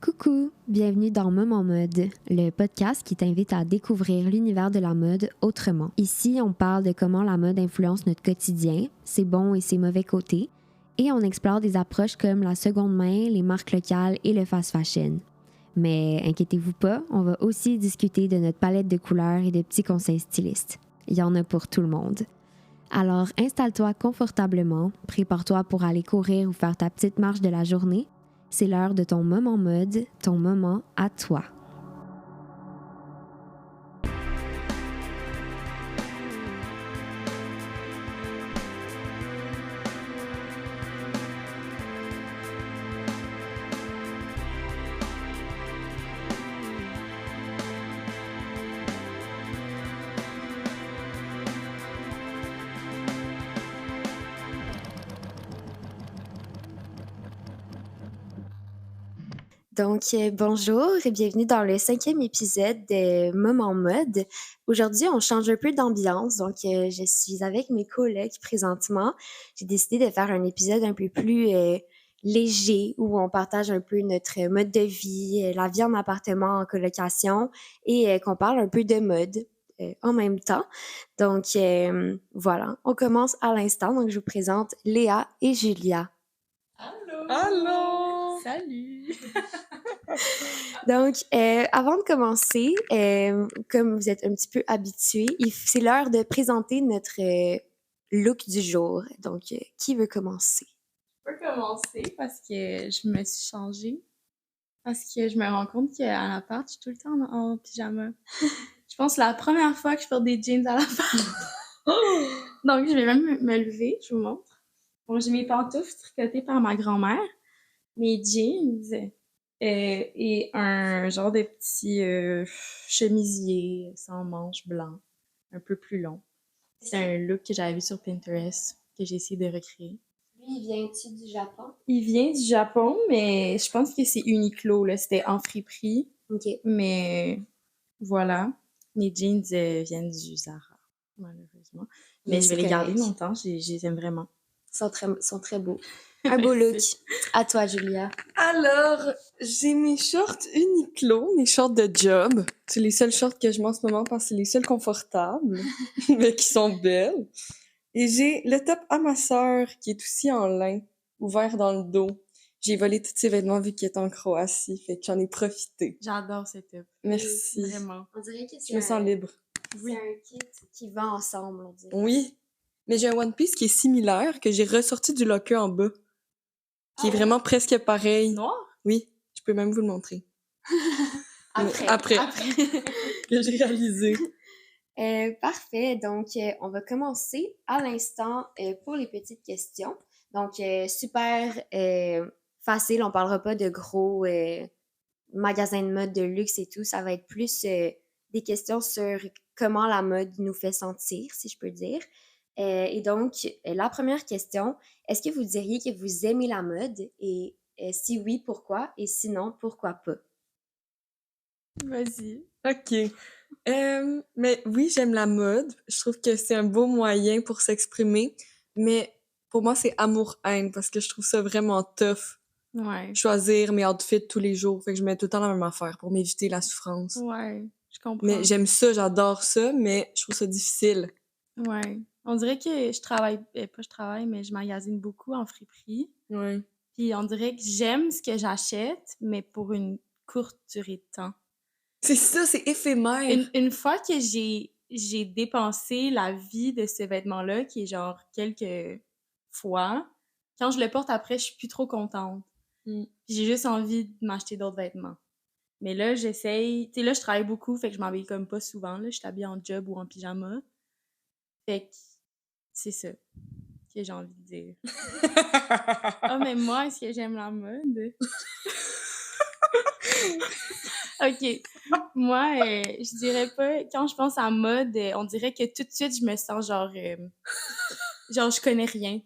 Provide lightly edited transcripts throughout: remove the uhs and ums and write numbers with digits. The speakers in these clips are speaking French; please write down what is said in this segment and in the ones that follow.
Coucou, bienvenue dans Moment Mode, le podcast qui t'invite à découvrir l'univers de la mode autrement. Ici, on parle de comment la mode influence notre quotidien, ses bons et ses mauvais côtés, et on explore des approches comme la seconde main, les marques locales et le fast fashion. Mais inquiétez-vous pas, on va aussi discuter de notre palette de couleurs et de petits conseils stylistes. Il y en a pour tout le monde. Alors installe-toi confortablement, prépare-toi pour aller courir ou faire ta petite marche de la journée. C'est l'heure de ton moment mode, ton moment à toi. Donc, bonjour et bienvenue dans le 5e épisode de Moment Mode. Aujourd'hui, on change un peu d'ambiance, donc je suis avec mes collègues présentement. J'ai décidé de faire un épisode un peu plus léger où on partage un peu notre mode de vie, la vie en appartement, en colocation et qu'on parle un peu de mode en même temps. Donc, voilà, on commence à l'instant. Donc, je vous présente Léa et Julia. Allô! Allô! Salut! Donc, avant de commencer, comme vous êtes un petit peu habitués, c'est l'heure de présenter notre look du jour. Donc, qui veut commencer? Je peux commencer parce que je me suis changée. Parce que je me rends compte qu'à l'appart, je suis tout le temps en pyjama. Je pense que c'est la première fois que je porte des jeans à l'appart. Donc, je vais même me lever, je vous montre. Bon, j'ai mes pantoufles tricotées par ma grand-mère, mes jeans et un genre de petit chemisier sans manches blanc, un peu plus long. C'est un look que j'avais vu sur Pinterest, que j'ai essayé de recréer. Lui, il vient-tu du Japon? Il vient du Japon, mais je pense que c'est Uniqlo, là. C'était en friperie. OK. Mais voilà. Mes jeans viennent du Zara, malheureusement. Mais je vais les garder longtemps, je les aime vraiment. Ils sont très beaux. Un beau look. À toi, Julia. Alors, j'ai mes shorts Uniqlo, mes shorts de job. C'est les seuls shorts que je mets en ce moment parce que c'est les seuls confortables, mais qui sont belles. Et j'ai le top à ma sœur qui est aussi en lin, ouvert dans le dos. J'ai volé tous ses vêtements vu qu'il est en Croatie, fait que j'en ai profité. J'adore ce top. Merci. Vraiment. On dirait que Je me sens libre. c'est un kit qui va ensemble, on dirait. Oui. Mais j'ai un One Piece qui est similaire, que j'ai ressorti du locker en bas. Qui est vraiment presque pareil. Noir? Oui, je peux même vous le montrer. Après. Que j'ai réalisé. Parfait. Donc, on va commencer à l'instant pour les petites questions. Donc, super facile. On parlera pas de gros magasins de mode de luxe et tout. Ça va être plus des questions sur comment la mode nous fait sentir, si je peux dire. Et donc, la première question, est-ce que vous diriez que vous aimez la mode? Et si oui, pourquoi? Et sinon, pourquoi pas? Vas-y. OK. Mais oui, j'aime la mode. Je trouve que c'est un beau moyen pour s'exprimer. Mais pour moi, c'est amour-haine parce que je trouve ça vraiment tough. Ouais. Choisir mes outfits tous les jours. Fait que je mets tout le temps la même affaire pour m'éviter la souffrance. Ouais, je comprends. Mais j'aime ça, j'adore ça, mais je trouve ça difficile. Ouais. On dirait que je travaille, pas je travaille, mais je magasine beaucoup en friperie. Ouais. Puis on dirait que j'aime ce que j'achète, mais pour une courte durée de temps. C'est ça, c'est éphémère. Une fois que j'ai dépensé la vie de ce vêtement-là, qui est genre quelques fois, quand je le porte après, je suis plus trop contente. Mm. Puis j'ai juste envie de m'acheter d'autres vêtements. Mais là, j'essaye... Tu sais, là, je travaille beaucoup, fait que je m'habille comme pas souvent. Là, je suis habillée en job ou en pyjama. Fait que c'est ça que j'ai envie de dire. Ah, mais moi, est-ce que j'aime la mode? OK. Moi, je dirais pas... Quand je pense à mode, on dirait que tout de suite, je me sens genre... genre, je connais rien.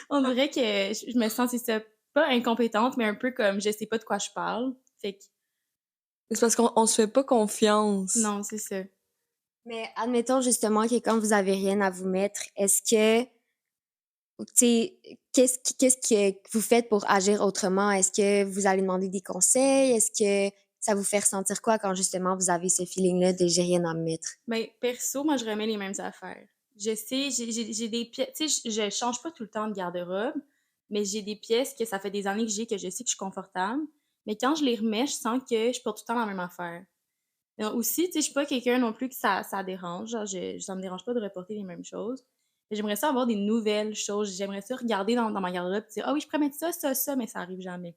On dirait que je me sens, c'est ça, pas incompétente, mais un peu comme je sais pas de quoi je parle. Fait que... C'est parce qu'on se fait pas confiance. Non, c'est ça. Mais admettons justement que quand vous avez rien à vous mettre, est-ce que Tu sais, qu'est-ce que vous faites pour agir autrement? Est-ce que vous allez demander des conseils? Est-ce que ça vous fait ressentir quoi quand justement vous avez ce feeling-là de j'ai rien à me mettre? Ben, perso, moi, je remets les mêmes affaires. Je sais, j'ai des pièces, tu sais, je change pas tout le temps de garde-robe, mais j'ai des pièces que ça fait des années que j'ai, que je sais que je suis confortable. Mais quand je les remets, je sens que je porte tout le temps la même affaire. Mais aussi, tu sais, je suis pas quelqu'un non plus que ça dérange. Genre, ça me dérange pas de reporter les mêmes choses. Mais j'aimerais ça avoir des nouvelles choses. J'aimerais ça regarder dans ma garde-robe et dire, ah oui, je pourrais mettre ça, mais ça arrive jamais.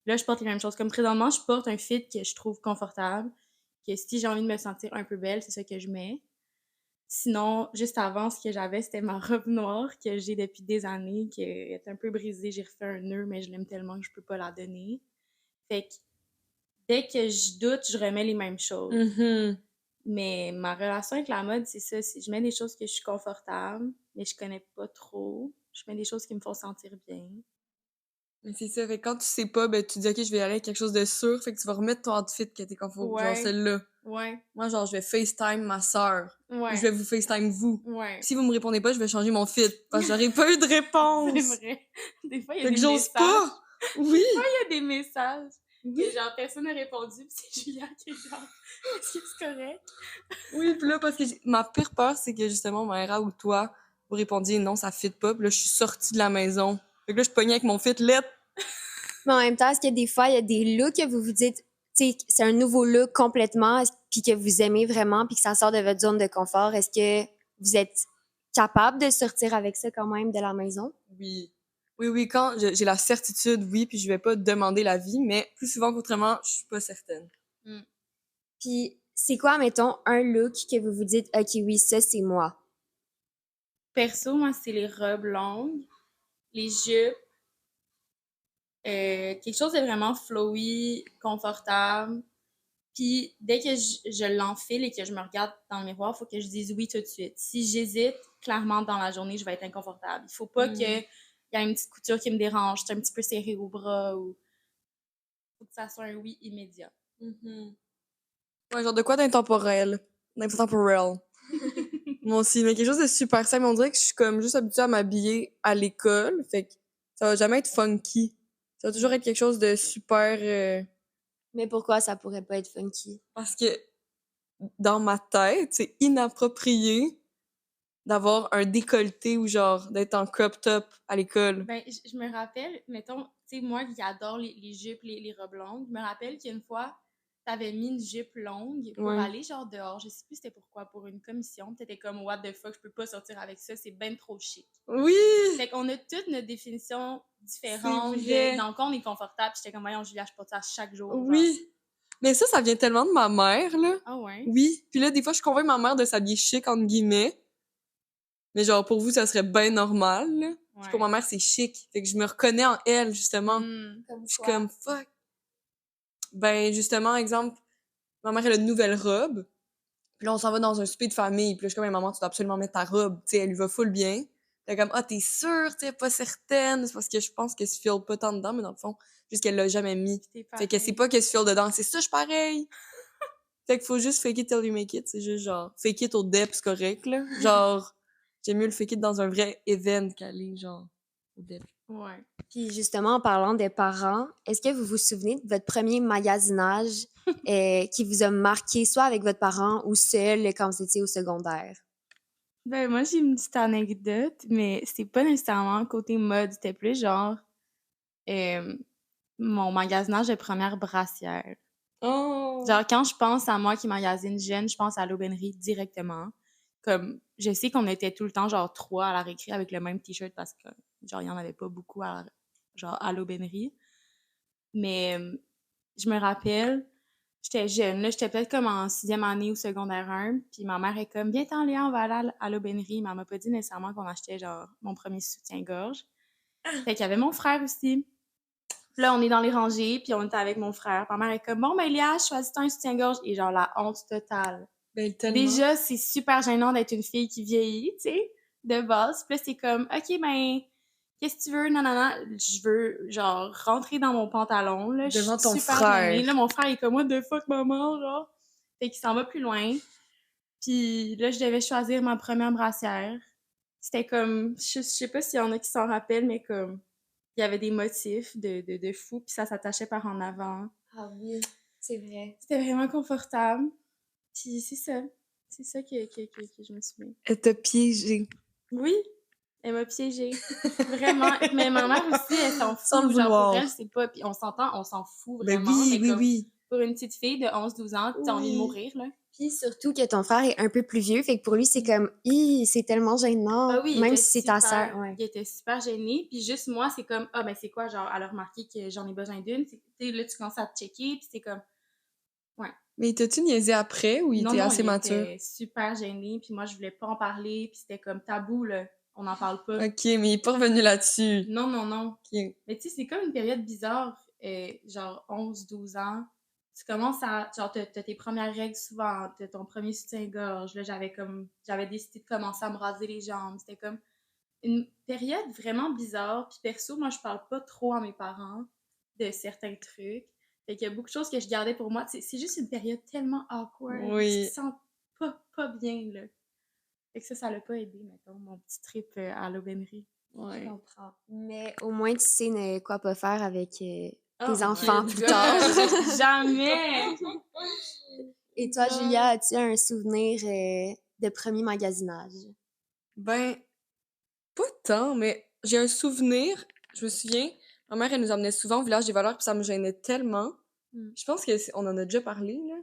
Là, je porte les mêmes choses. Comme présentement, je porte un fit que je trouve confortable, que si j'ai envie de me sentir un peu belle, c'est ça que je mets. Sinon, juste avant, ce que j'avais, c'était ma robe noire que j'ai depuis des années, qui est un peu brisée. J'ai refait un nœud, mais je l'aime tellement que je peux pas la donner. Fait que dès que je doute, je remets les mêmes choses. Mhm. Mais ma relation avec la mode, c'est ça. Je mets des choses que je suis confortable, mais je connais pas trop. Je mets des choses qui me font sentir bien. Mais c'est ça, fait que quand tu sais pas, ben tu dis ok, je vais y aller avec quelque chose de sûr, fait que tu vas remettre ton outfit que t'es confort, genre Ouais, celle-là. ouais, Moi, genre, je vais FaceTime ma sœur. Ou je ouais, vais vous FaceTime vous. ouais. Si vous me répondez pas, je vais changer mon fit. Parce que j'aurai pas eu de C'est réponse. vrai. Des fois, il y a Fait que des j'ose messages. pas. Oui. Des fois, il y a des messages Oui. que genre personne n'a répondu, pis c'est Julia qui est genre est-ce que c'est correct? Oui, pis là, parce que ma pire peur, c'est que justement, Maëra ou toi, vous répondiez non, ça fit pas. Pis là, je suis sortie de la maison. Fait que là, je pognais avec mon fit lettre. Mais en même temps, est-ce que des fois, il y a des looks que vous vous dites, tu sais, c'est un nouveau look complètement, puis que vous aimez vraiment, puis que ça sort de votre zone de confort? Est-ce que vous êtes capable de sortir avec ça quand même de la maison? Oui. Oui, oui, quand j'ai la certitude, oui, puis je vais pas demander l'avis, mais plus souvent qu'autrement, je suis pas certaine. Mm. Puis c'est quoi, mettons, un look que vous vous dites, OK, oui, ça, c'est moi? Perso, moi, c'est les robes longues, les jupes, quelque chose de vraiment flowy, confortable. Puis dès que je l'enfile et que je me regarde dans le miroir, il faut que je dise oui tout de suite. Si j'hésite, clairement, dans la journée, je vais être inconfortable. Il faut pas qu'il y ait une petite couture qui me dérange, c'est un petit peu serré au bras ou faut que ça soit un oui immédiat. Mhm. Ouais, genre de quoi d'intemporel. D'intemporel. Moi aussi, mais quelque chose de super simple. On dirait que je suis comme juste habituée à m'habiller à l'école. Fait que ça va jamais être funky. Ça va toujours être quelque chose de super... Mais pourquoi ça pourrait pas être funky? parce que dans ma tête, c'est inapproprié d'avoir un décolleté ou genre d'être en crop top à l'école. Ben, je me rappelle, mettons, tu sais, moi qui adore les jupes, les robes longues, je me rappelle qu'une fois, t'avais mis une jupe longue pour Ouais. aller genre dehors. Je sais plus c'était pourquoi, pour une commission. T'étais comme, what the fuck, je peux pas sortir avec ça, c'est ben trop chic. Oui! Fait qu'on a toutes nos définitions C'est différentes vrai. dans quoi on est confortable. J'étais comme, voyons, Julia, je porte ça chaque jour. Genre. Oui! Mais ça vient tellement de ma mère, là. Ah ouais? Oui. Puis là, des fois, je convainc ma mère de s'habiller chic, entre guillemets. Mais genre, pour vous, ça serait bien normal, là. Puis pour ma Ouais. mère, c'est chic. Fait que je me reconnais en elle, justement. Comme Je suis quoi? comme, fuck. Ben, justement, exemple, ma mère, elle a une nouvelle robe. Puis là, on s'en va dans un souper de famille. Puis là, je suis comme, maman, tu dois absolument mettre ta robe. Tu sais, elle lui va full bien. T'es comme, ah, t'es sûre, tu sais, pas certaine. C'est parce que je pense qu'elle se file pas tant dedans, mais dans le fond, juste qu'elle l'a jamais mis. Fait que c'est pas qu'elle se file dedans. C'est ça, je suis pareil. Fait qu'il faut juste fake it till you make it. C'est juste genre, fake it au dep, c'est correct, là. Genre, j'aime mieux le fake it dans un vrai event qu'aller, genre, au dep. Ouais. Puis justement, en parlant des parents, est-ce que vous vous souvenez de votre premier magasinage qui vous a marqué, soit avec votre parent ou seul quand vous étiez au secondaire? Ben, moi, j'ai une petite anecdote, mais c'est pas nécessairement côté mode, c'était plus genre mon magasinage de première brassière. Oh! Genre, quand je pense à moi qui magasine jeune, je pense à l'aubainerie directement. Comme, je sais qu'on était tout le temps, genre, 3 à la récré avec le même t-shirt parce que, genre, il y en avait pas beaucoup genre, à l'aubainerie. Mais, je me rappelle, j'étais jeune, là, j'étais peut-être comme en 6e année ou secondaire 1, puis ma mère est comme, viens-t'en, Léa, on va aller à l'aubainerie. Mais elle m'a pas dit nécessairement qu'on achetait, genre, mon premier soutien-gorge. Fait qu'il y avait mon frère aussi. Puis là, on est dans les rangées, puis on était avec mon frère. Ma mère est comme, bon, ben, Léa, choisis-toi un soutien-gorge. Et genre, la honte totale. Ben, tellement. Déjà, c'est super gênant d'être une fille qui vieillit, tu sais, de base. Puis là, c'est comme, OK, ben, qu'est-ce que tu veux? Non, non, non. Je veux, genre, rentrer dans mon pantalon, là. Je Devant suis ton super frère. gênée. Là, mon frère est comme, what the fuck, maman, genre. Fait qu'il s'en va plus loin. Puis là, je devais choisir ma première brassière. C'était comme, je sais pas s'il y en a qui s'en rappellent, mais comme, il y avait des motifs de fou, puis ça s'attachait par en avant. Ah oui, c'est vrai. C'était vraiment confortable. Puis c'est ça. C'est ça que je me suis mis. Elle t'a piégé. Oui, elle m'a piégée. Vraiment. Mais ma mère aussi, elle s'en Sans le fout. Genre, vouloir. pour elle, c'est pas... Puis on s'entend, on s'en fout Ben vraiment. oui, Mais oui, comme, oui. pour une petite fille de 11-12 ans, t'as envie de Oui. mourir, là. Puis surtout que ton frère est un peu plus vieux, fait que pour lui, c'est comme, c'est tellement gênant, Ah oui, il même était si c'est ta super... sœur. Ouais. Il était super gêné. Puis juste moi, c'est comme, ah, ben c'est quoi, genre, elle a remarqué que j'en ai besoin d'une. Tu sais, là, tu commences à te checker, puis c'est comme... Ouais. Mais t'as-tu niaisé après ou il Non, était non, assez il mature? était super gêné. Puis moi, je voulais pas en parler. Puis c'était comme tabou, là. On n'en parle pas. Ok, mais il est pas revenu là-dessus. Non, non, non. Ok. Mais tu sais, c'est comme une période bizarre, genre 11-12 ans. Tu commences à, genre, t'as tes premières règles souvent, t'as ton premier soutien-gorge. Là, j'avais décidé de commencer à me raser les jambes. C'était comme une période vraiment bizarre. Puis perso, moi, je parle pas trop à mes parents de certains trucs. Fait qu'il y a beaucoup de choses que je gardais pour moi. C'est juste une période tellement awkward. Oui. Tu te sens pas bien, là. Fait que ça l'a pas aidé, mettons, mon petit trip à l'aubainerie. Je Ouais. comprends. Mais au moins, tu sais quoi pas faire avec tes Oh enfants my plus God! tard. Jamais! Et toi, Non. Julia, as-tu un souvenir de premier magasinage? Ben, pas tant, mais j'ai un souvenir. Je me souviens, ma mère, elle nous emmenait souvent au village des valeurs, puis ça me gênait tellement. Mm. Je pense qu'on en a déjà parlé, là.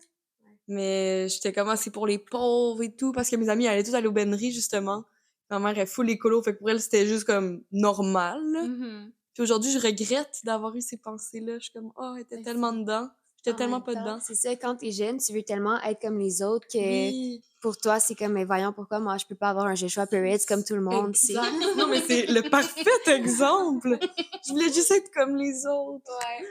Mais j'étais comme, c'est pour les pauvres et tout, parce que mes amis allaient tous à l'aubainerie, justement. Ma mère est full écolo, fait que pour elle, c'était juste comme normal, là. Mhm. Puis aujourd'hui, je regrette d'avoir eu ces pensées-là. Je suis comme, elle était Mais tellement c'est- dedans. J'étais En tellement même pas temps, dedans. c'est ça, quand t'es jeune, tu veux tellement être comme les autres que Oui. pour toi, c'est comme, mais voyons pourquoi moi, je peux pas avoir un Joshua Peretz comme tout le monde, tu sais. Exact. Non, mais c'est le parfait exemple. Je voulais juste être comme les autres. Ouais.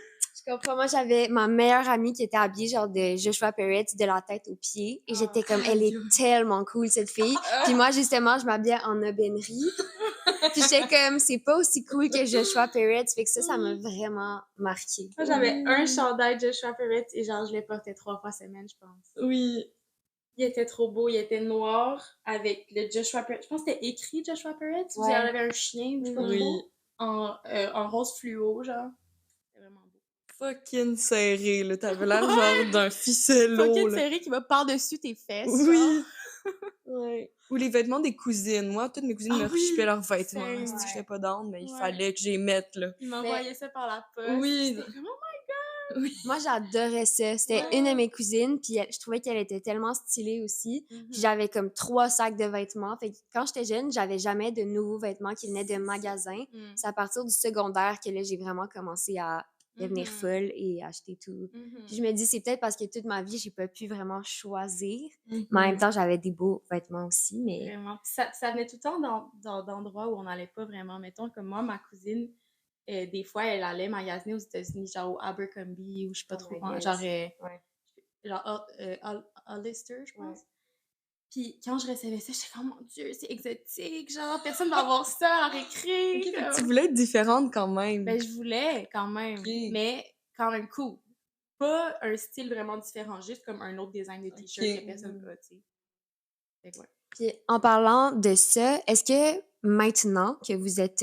Je comprends. Moi, j'avais ma meilleure amie qui était habillée genre de Joshua Peretz de la tête aux pieds. Et j'étais comme, elle est tellement cool, cette fille. Puis moi, justement, je m'habillais en aubainerie. Puis j'étais comme, c'est pas aussi cool que Joshua Peretz. Fait que ça m'a vraiment marqué. Moi, j'avais un chandail de Joshua Perrette et genre, je le portais 3 fois semaine, je pense. Oui. Il était trop beau, il était noir avec le Joshua Perrette. Je pense que c'était écrit Joshua Perrette. Ou Ouais. il y avait un chien, je sais pas Oui. trop. En rose fluo, genre. C'était vraiment beau. Fucking serré, là. T'avais l'air genre d'un ficello, Fucking là. série qui va par-dessus tes fesses, Oui. genre. Ouais. Ou les vêtements des cousines. Moi, toutes mes cousines Ah me oui, rechipaient leurs vêtements. same. Si j'étais pas down, mais il Ouais. fallait que j'y mette, là. Il m'envoyait ça par la poste. Oui. C'était comme, Moi, j'adorais ça. C'était une de mes cousines, puis je trouvais qu'elle était tellement stylée aussi. Puis j'avais comme 3 sacs de vêtements. Fait que quand j'étais jeune, j'avais jamais de nouveaux vêtements qui venaient de magasins. C'est à partir du secondaire que là, j'ai vraiment commencé à devenir folle et acheter tout. Puis je me dis, c'est peut-être parce que toute ma vie, j'ai pas pu vraiment choisir. Mais en même temps, j'avais des beaux vêtements aussi, mais... Vraiment. Puis ça venait tout le temps d'endroits où on n'allait pas vraiment. Mettons, comme moi, ma cousine, des fois, elle allait magasiner aux États-Unis, genre au Abercrombie, ou je sais pas Oh trop, my God. genre, Ouais. genre Hollister, je pense. Puis quand je recevais ça, j'étais comme, mon Dieu, c'est exotique, genre, personne va avoir ça à la récré. Ok, fait que comme. tu voulais être différente quand même. Ben, je voulais quand même, Ok. mais quand même cool. Pas un style vraiment différent, juste comme un autre design de t-shirt Ok. que personne n'a, tu sais. Fait que ouais. Puis en parlant de ça, est-ce que maintenant que vous êtes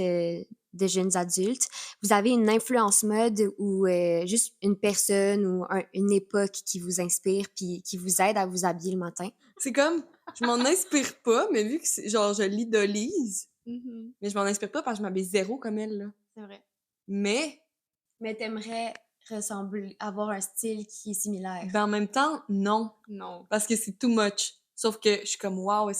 de jeunes adultes, vous avez une influence mode ou juste une personne ou une époque qui vous inspire puis qui vous aide à vous habiller le matin? C'est comme, je m'en inspire pas, mais vu que genre, je l'idolise, mais je m'en inspire pas parce que je m'habille zéro comme elle, là. C'est vrai. Mais, t'aimerais ressembler, avoir un style qui est similaire. ben, en même temps, non. Non. Parce que c'est too much. Sauf que je suis comme, wow,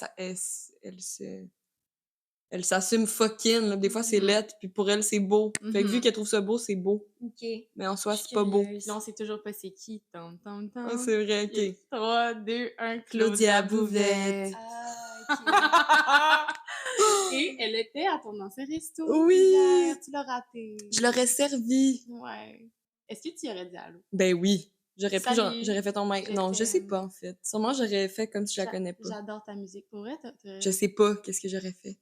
elle s'assume fucking, là. Des fois, c'est lettre, puis pour elle, c'est beau. Fait que vu qu'elle trouve ça beau, c'est beau. OK. Mais en soi, c'est pas beau. Non, c'est toujours pas c'est qui. Tam, tam, tam. Ah, c'est vrai, ok. 3, 2, 1, Claudia Bouvette. Ah, Et elle était à ton ancien resto. Oui. Hier, tu l'as raté. Je l'aurais servi. Ouais. Est-ce que tu y aurais dit allô? Ben oui. J'aurais pris, genre, Salut, j'aurais fait ton mic. je Non, je sais t'aime. pas, en fait. Sûrement, j'aurais fait comme si je la connais pas. J'adore ta musique. Pour vrai, Je sais pas qu'est-ce que j'aurais fait.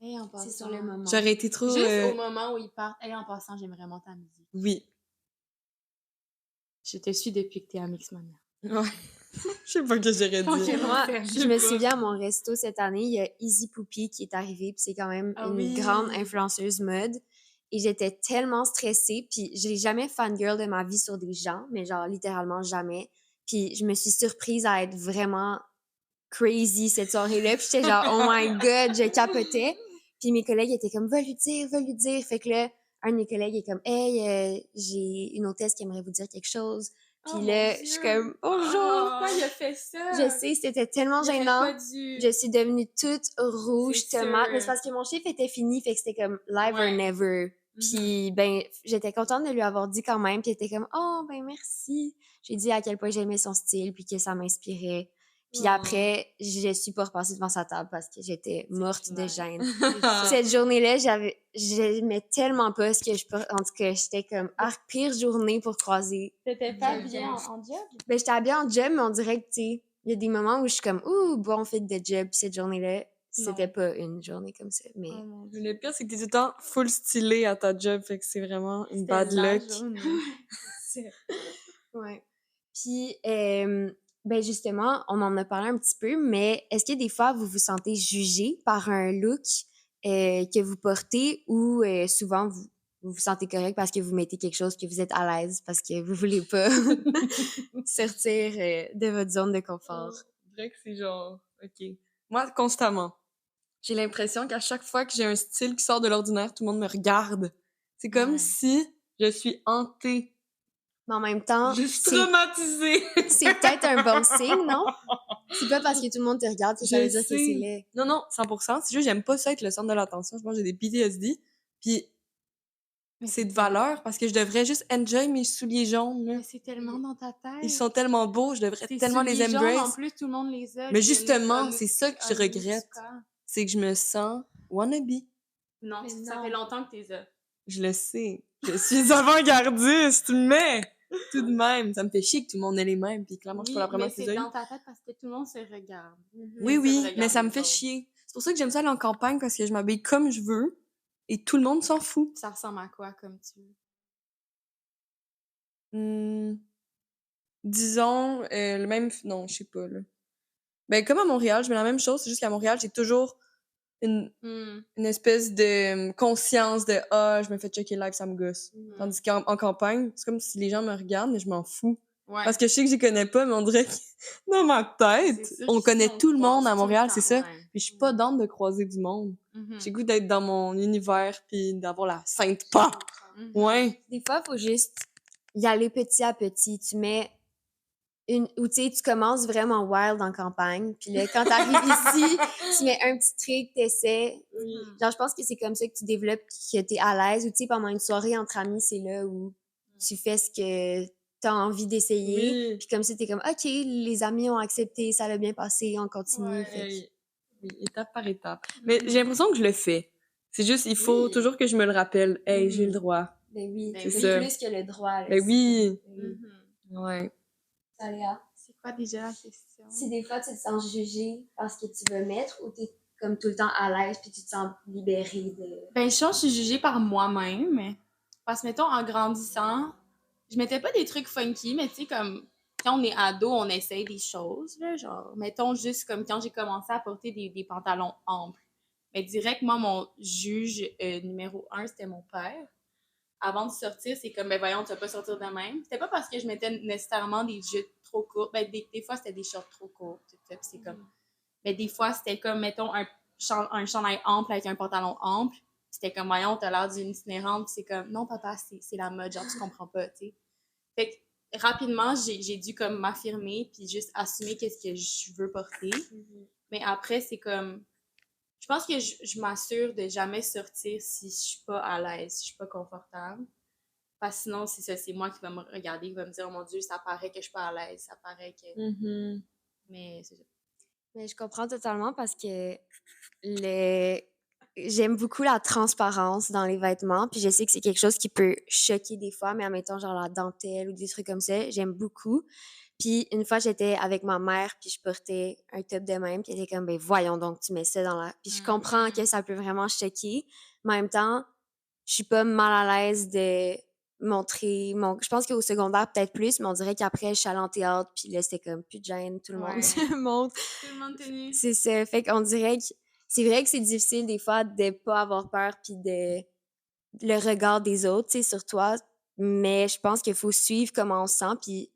Hey, en c'est passant. sur le moment. J'aurais été trop... Juste au moment où il part. Hey, en passant, j'aime vraiment ta musique. Oui. Je te suis depuis que t'es à Mixmania. Ouais. Je sais pas ce que j'aurais pense dit. que Moi, faire, je je me sais pas. souviens à mon resto cette année, il y a Easy Poopy qui est arrivée, puis c'est quand même Ah une oui. grande influenceuse mode. Et j'étais tellement stressée, puis j'ai jamais fangirl de ma vie sur des gens, mais genre littéralement jamais. Puis je me suis surprise à être vraiment crazy cette soirée-là, puis j'étais genre « Oh my God », je capotais. Puis mes collègues étaient comme « Va lui dire, va lui dire ». Fait que là, un de mes collègues est comme « Hey, j'ai une hôtesse qui aimerait vous dire quelque chose ». Puis Oh mon là, je Dieu. suis comme « Bonjour ». Pourquoi il a fait ça? Je sais, c'était tellement Il aurait gênant. pas dû. Je suis devenue toute rouge, C'est tomate. Mais sûr. c'est parce que mon chiffre était fini, fait que c'était comme live or Ouais. never. Puis, ben, j'étais contente de lui avoir dit quand même. Puis, elle était comme, oh, ben, merci. J'ai dit à quel point j'aimais son style, puis que ça m'inspirait. Puis Oh. après, je suis pas repassée devant sa table parce que j'étais morte de clair. gêne. C'est Cette journée-là, j'aimais tellement pas ce que je peux. En tout cas, j'étais comme, ah, pire journée pour croiser. T'étais pas Quelqu'un. bien en job? Ben, j'étais habillée en job, mais on dirait que, tu sais, il y a des moments où je suis comme, ouh, bon fit de job. Puis cette journée-là, c'était Non. pas une journée comme ça. Mais Oh mon Mais Dieu. le pire, c'est que t'es tout le temps full stylé à ta job, fait que c'est vraiment une C'était bad la luck. journée. ouais. Puis, ben justement, on en a parlé un petit peu, mais est-ce que des fois, vous vous sentez jugé par un look que vous portez ou souvent, vous vous sentez correct parce que vous mettez quelque chose que vous êtes à l'aise parce que vous voulez pas sortir de votre zone de confort? Je dirais que c'est genre, OK. Moi, constamment. J'ai l'impression qu'à chaque fois que j'ai un style qui sort de l'ordinaire, tout le monde me regarde. C'est comme Ouais. si je suis hantée. Mais en même temps, Je suis c'est traumatisée. peut-être un bon signe, non? C'est pas parce que tout le monde te regarde que ça veut dire que c'est laid. Non, non, 100%. C'est juste, j'aime pas ça être le centre de l'attention. Je pense que j'ai des PTSD. Puis, Mais c'est de valeur parce que je devrais juste enjoy mes souliers jaunes, là. Mais c'est tellement dans ta tête. Ils sont tellement beaux, je devrais Tes tellement les souliers jaunes, en embrace. plus, tout le monde les a. Mais puis justement, un c'est ça que je regrette. C'est que je me sens wannabe. Non, Mais ça non. fait longtemps que t'es as. Je le sais. Je suis avant-gardiste, mais tout de même, ça me fait chier que tout le monde ait les mêmes, puis clairement, je suis pas la première mais qui les c'est a eu. dans ta tête parce que tout le monde se regarde. Oui, Ça oui, regarde mais ça me les fait autres. chier. C'est pour ça que j'aime ça aller en campagne, parce que je m'habille comme je veux, et tout le monde s'en fout. Ça ressemble à quoi, comme tu veux? Disons, le même... Non, je sais pas, là. Ben, comme à Montréal, je mets la même chose, c'est juste qu'à Montréal, j'ai toujours une espèce de conscience de « Ah, je me fais checker live, ça me gosse. Tandis qu'en campagne, c'est comme si les gens me regardent, mais je m'en fous. Ouais. Parce que je sais que je les connais pas, mais on dirait que dans ma tête, C'est sûr on qu'ici, connaît on tout le monde croise à tout le Montréal, temps, c'est ça. ouais. Puis je suis pas d'âme de croiser du monde. Mhm. J'ai le goût d'être dans mon univers, puis d'avoir la sainte pas. Mhm. Ouais. Des fois, il faut juste y aller petit à petit. Tu mets ou tu sais, tu commences vraiment wild en campagne. Puis là, quand t'arrives ici, tu mets un petit truc, t'essaies. Mhm. Genre, je pense que c'est comme ça que tu développes, que t'es à l'aise. Ou tu sais, pendant une soirée entre amis, c'est là où tu fais ce que t'as envie d'essayer. Oui. Puis comme ça, t'es comme, OK, les amis ont accepté, ça l'a bien passé, on continue. Ouais. Fait que- Oui, étape par étape. Mais j'ai l'imprestion que je le fais. C'est juste, il faut Oui. toujours que je me le rappelle. Hey, j'ai le droit. Ben oui, Ben c'est oui. ça. plus que le droit. Là, Ben c'est oui. comme- ben oui. Mhm. Ouais. Ça, Léa. C'est quoi déjà la question? Si des fois tu te sens jugé parce que tu veux mettre ou t'es comme tout le temps à l'aise puis tu te sens libérée de... Ben, je pense que je suis jugée par moi-même. Parce que, mettons, en grandissant, je mettais pas des trucs funky, mais tu sais, comme quand on est ado, on essaye des choses, là, genre, mettons juste comme quand j'ai commencé à porter des pantalons amples. Mais direct, moi, mon juge numéro 1, c'était mon père. Avant de sortir, c'est comme, ben voyons, tu vas pas sortir de même. C'était pas parce que je mettais nécessairement des jupes trop courtes. Ben, des fois, c'était des shorts trop courts. Tout ça, puis c'est comme... Mais des fois, c'était comme, mettons, un chandail ample avec un pantalon ample. C'était comme, voyons, t'as l'air d'une itinérante. Puis c'est comme, non, papa, c'est la mode. Genre, tu comprends pas, tu sais. Fait que, rapidement, j'ai dû comme m'affirmer puis juste assumer qu'est-ce que je veux porter. Mais après, c'est comme... Je pense que je m'assure de jamais sortir si je suis pas à l'aise, si je suis pas confortable. Parce que sinon, c'est ça, c'est moi qui va me regarder, qui va me dire, oh mon Dieu, ça paraît que je suis pas à l'aise, ça paraît que... Mm-hmm. Mais c'est ça. Mais je comprends totalement parce que j'aime beaucoup la transparence dans les vêtements, puis je sais que c'est quelque chose qui peut choquer des fois, mais en mettant genre la dentelle ou des trucs comme ça, j'aime beaucoup. Puis une fois, j'étais avec ma mère, puis je portais un top de même, puis elle était comme, ben voyons donc, tu mets ça dans la... Puis je comprends que ça peut vraiment choquer, mais en même temps, je suis pas mal à l'aise de montrer mon... Je pense qu'au secondaire, peut-être plus, mais on dirait qu'après, je suis allée en théâtre, puis là, c'était comme plus de gêne, tout le monde Ouais. se montre. Tout le monde tenu. C'est ça. Fait qu'on dirait que c'est vrai que c'est difficile des fois de pas avoir peur puis de le regard des autres, tu sais, sur toi. Mais je pense qu'il faut suivre comment on se sent puis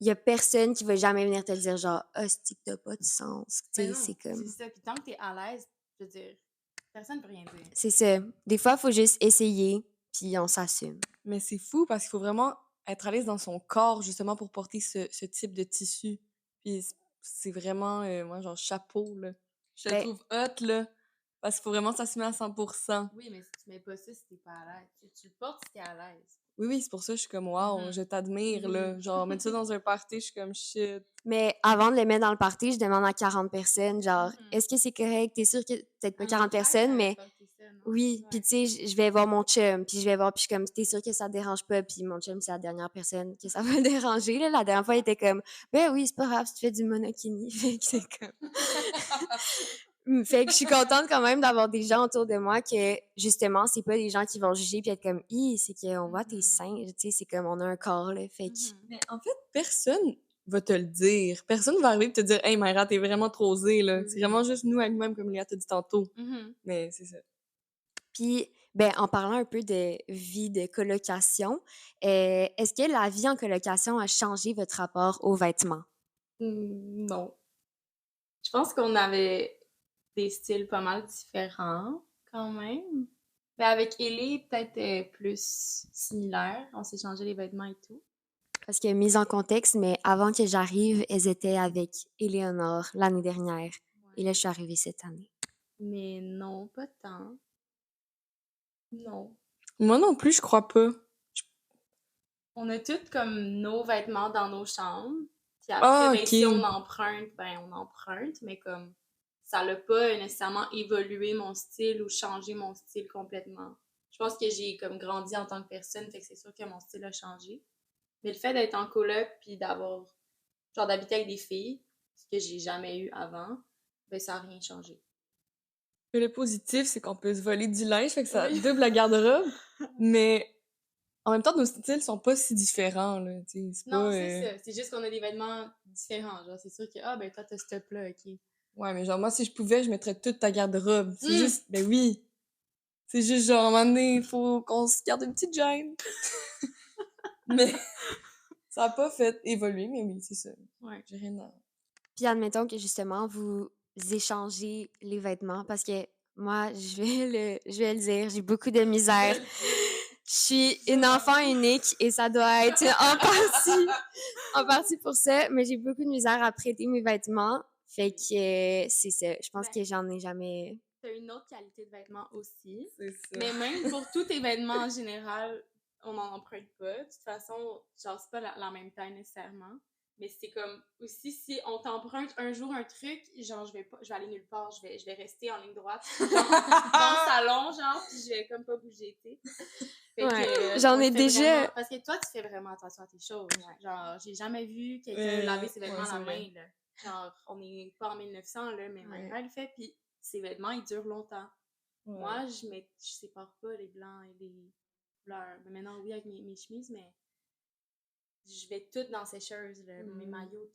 il y a personne qui va jamais venir te dire genre « Ah, c'est que t'as pas de sens. » Tu Ben sais, non, c'est comme... c'est ça. Puis tant que t'es à l'aise, je veux dire, personne ne peut rien dire. C'est ça. Des fois, il faut juste essayer puis on s'assume. Mais c'est fou parce qu'il faut vraiment être à l'aise dans son corps, justement, pour porter ce type de tissu. Puis c'est vraiment, moi, genre, chapeau, là. Je te Ben, trouve hot, là, parce qu'il faut vraiment s'assumer à 100%. Oui, mais si tu mets pas ça, si t'es pas à l'aise. Tu le portes si t'es à l'aise. Oui, oui, c'est pour ça que je suis comme, wow, Mhm. je t'admire, là. Oui. Genre, mettre ça dans un party, je suis comme, shit. mais avant de le mettre dans le party, je demande à 40 personnes, genre, Mhm. est-ce que c'est correct? T'es sûr que peut-être pas Un 40 autre personnes, frère, mais porter ça, non? oui. Ouais. Puis tu sais, je vais voir mon chum, puis je vais voir, puis je suis comme, t'es sûr que ça te dérange pas? Puis mon chum, c'est la dernière personne que ça va déranger, là. La dernière fois, il était comme, ben oui, c'est pas grave si tu fais du monokini. Fait que c'est comme... Fait que je suis contente quand même d'avoir des gens autour de moi que, justement, c'est pas des gens qui vont juger puis être comme, c'est qu'on voit tes Mhm. seins, tu sais, c'est comme, on a un corps, là. Fait que... Mhm. Mais en fait, personne va te le dire. Personne va arriver et te dire, hey, Mayra, t'es vraiment trop osée, là. Oui, C'est oui. vraiment juste nous avec nous-mêmes, comme Léa t'a dit tantôt. Mhm. Mais c'est ça. Puis, ben, en parlant un peu de vie de colocation, est-ce que la vie en colocation a changé votre rapport aux vêtements? Non. Je pense qu'on avait des styles pas mal différents, quand même. Mais avec Ellie, peut-être plus similaire. On s'est changé les vêtements et tout. Parce que, mise en contexte, mais avant que j'arrive, elles étaient avec Éléonore l'année dernière. Et là, je suis arrivée cette année. Mais non, pas tant. Non. Moi non plus, je crois pas. On a toutes comme nos vêtements dans nos chambres. Puis Ah, après, ben, si on ok. emprunte, ben on emprunte. Mais comme ça l'a pas nécessairement évolué mon style ou changé mon style complètement. Je pense que j'ai comme grandi en tant que personne, fait que c'est sûr que mon style a changé. Mais le fait d'être en coloc puis d'avoir, genre d'habiter avec des filles, ce que j'ai jamais eu avant, ben ça a rien changé. Mais le positif, c'est qu'on peut se voler du linge, fait que ça Oui. double la garde-robe. Mais en même temps, nos styles sont pas si différents, là. Tu sais, c'est Non, pas. c'est ça. C'est juste qu'on a des vêtements différents. Genre, c'est sûr que, ah, ben toi, t'as ce top-là, ok. Ouais, mais genre, moi, si je pouvais, je mettrais toute ta garde-robe. C'est Mm. juste. Ben oui. C'est juste genre, à un moment donné, il faut qu'on se garde une petite gêne. Mais ça a pas fait évoluer, mais oui, c'est ça. Ouais. J'ai rien à. Puis admettons que justement, vous échangez les vêtements parce que moi, je vais le dire, j'ai beaucoup de misère. Je suis une enfant unique et ça doit être en partie pour ça, mais j'ai beaucoup de misère à prêter mes vêtements. Fait que c'est ça. Je pense Ben, que j'en ai jamais. t'as une autre qualité de vêtements aussi. C'est ça. Mais même pour tous tes vêtements en général, on n'en emprunte pas. De toute façon, genre, c'est pas la même taille nécessairement. Mais c'est comme aussi si on t'emprunte un jour un truc, genre je vais aller nulle part, je vais rester en ligne droite, genre, dans le salon, genre, puis je vais comme pas bouger, tu sais. Fait Ouais. que, J'en on ai fait déjà. vraiment- parce que toi, tu fais vraiment attention à tes choses. Genre, j'ai jamais vu quelqu'un laver ses vêtements ouais, à la c'est vrai. main, là. Genre, on est pas en 1900, là, mais Ouais. ma mère le fait, puis ses vêtements, ils durent longtemps. Ouais. Moi, je sépare pas les blancs et les couleurs. Mais maintenant, oui, avec mes chemises, mais je vais toutes dans la sécheuse, là. Mes maillots,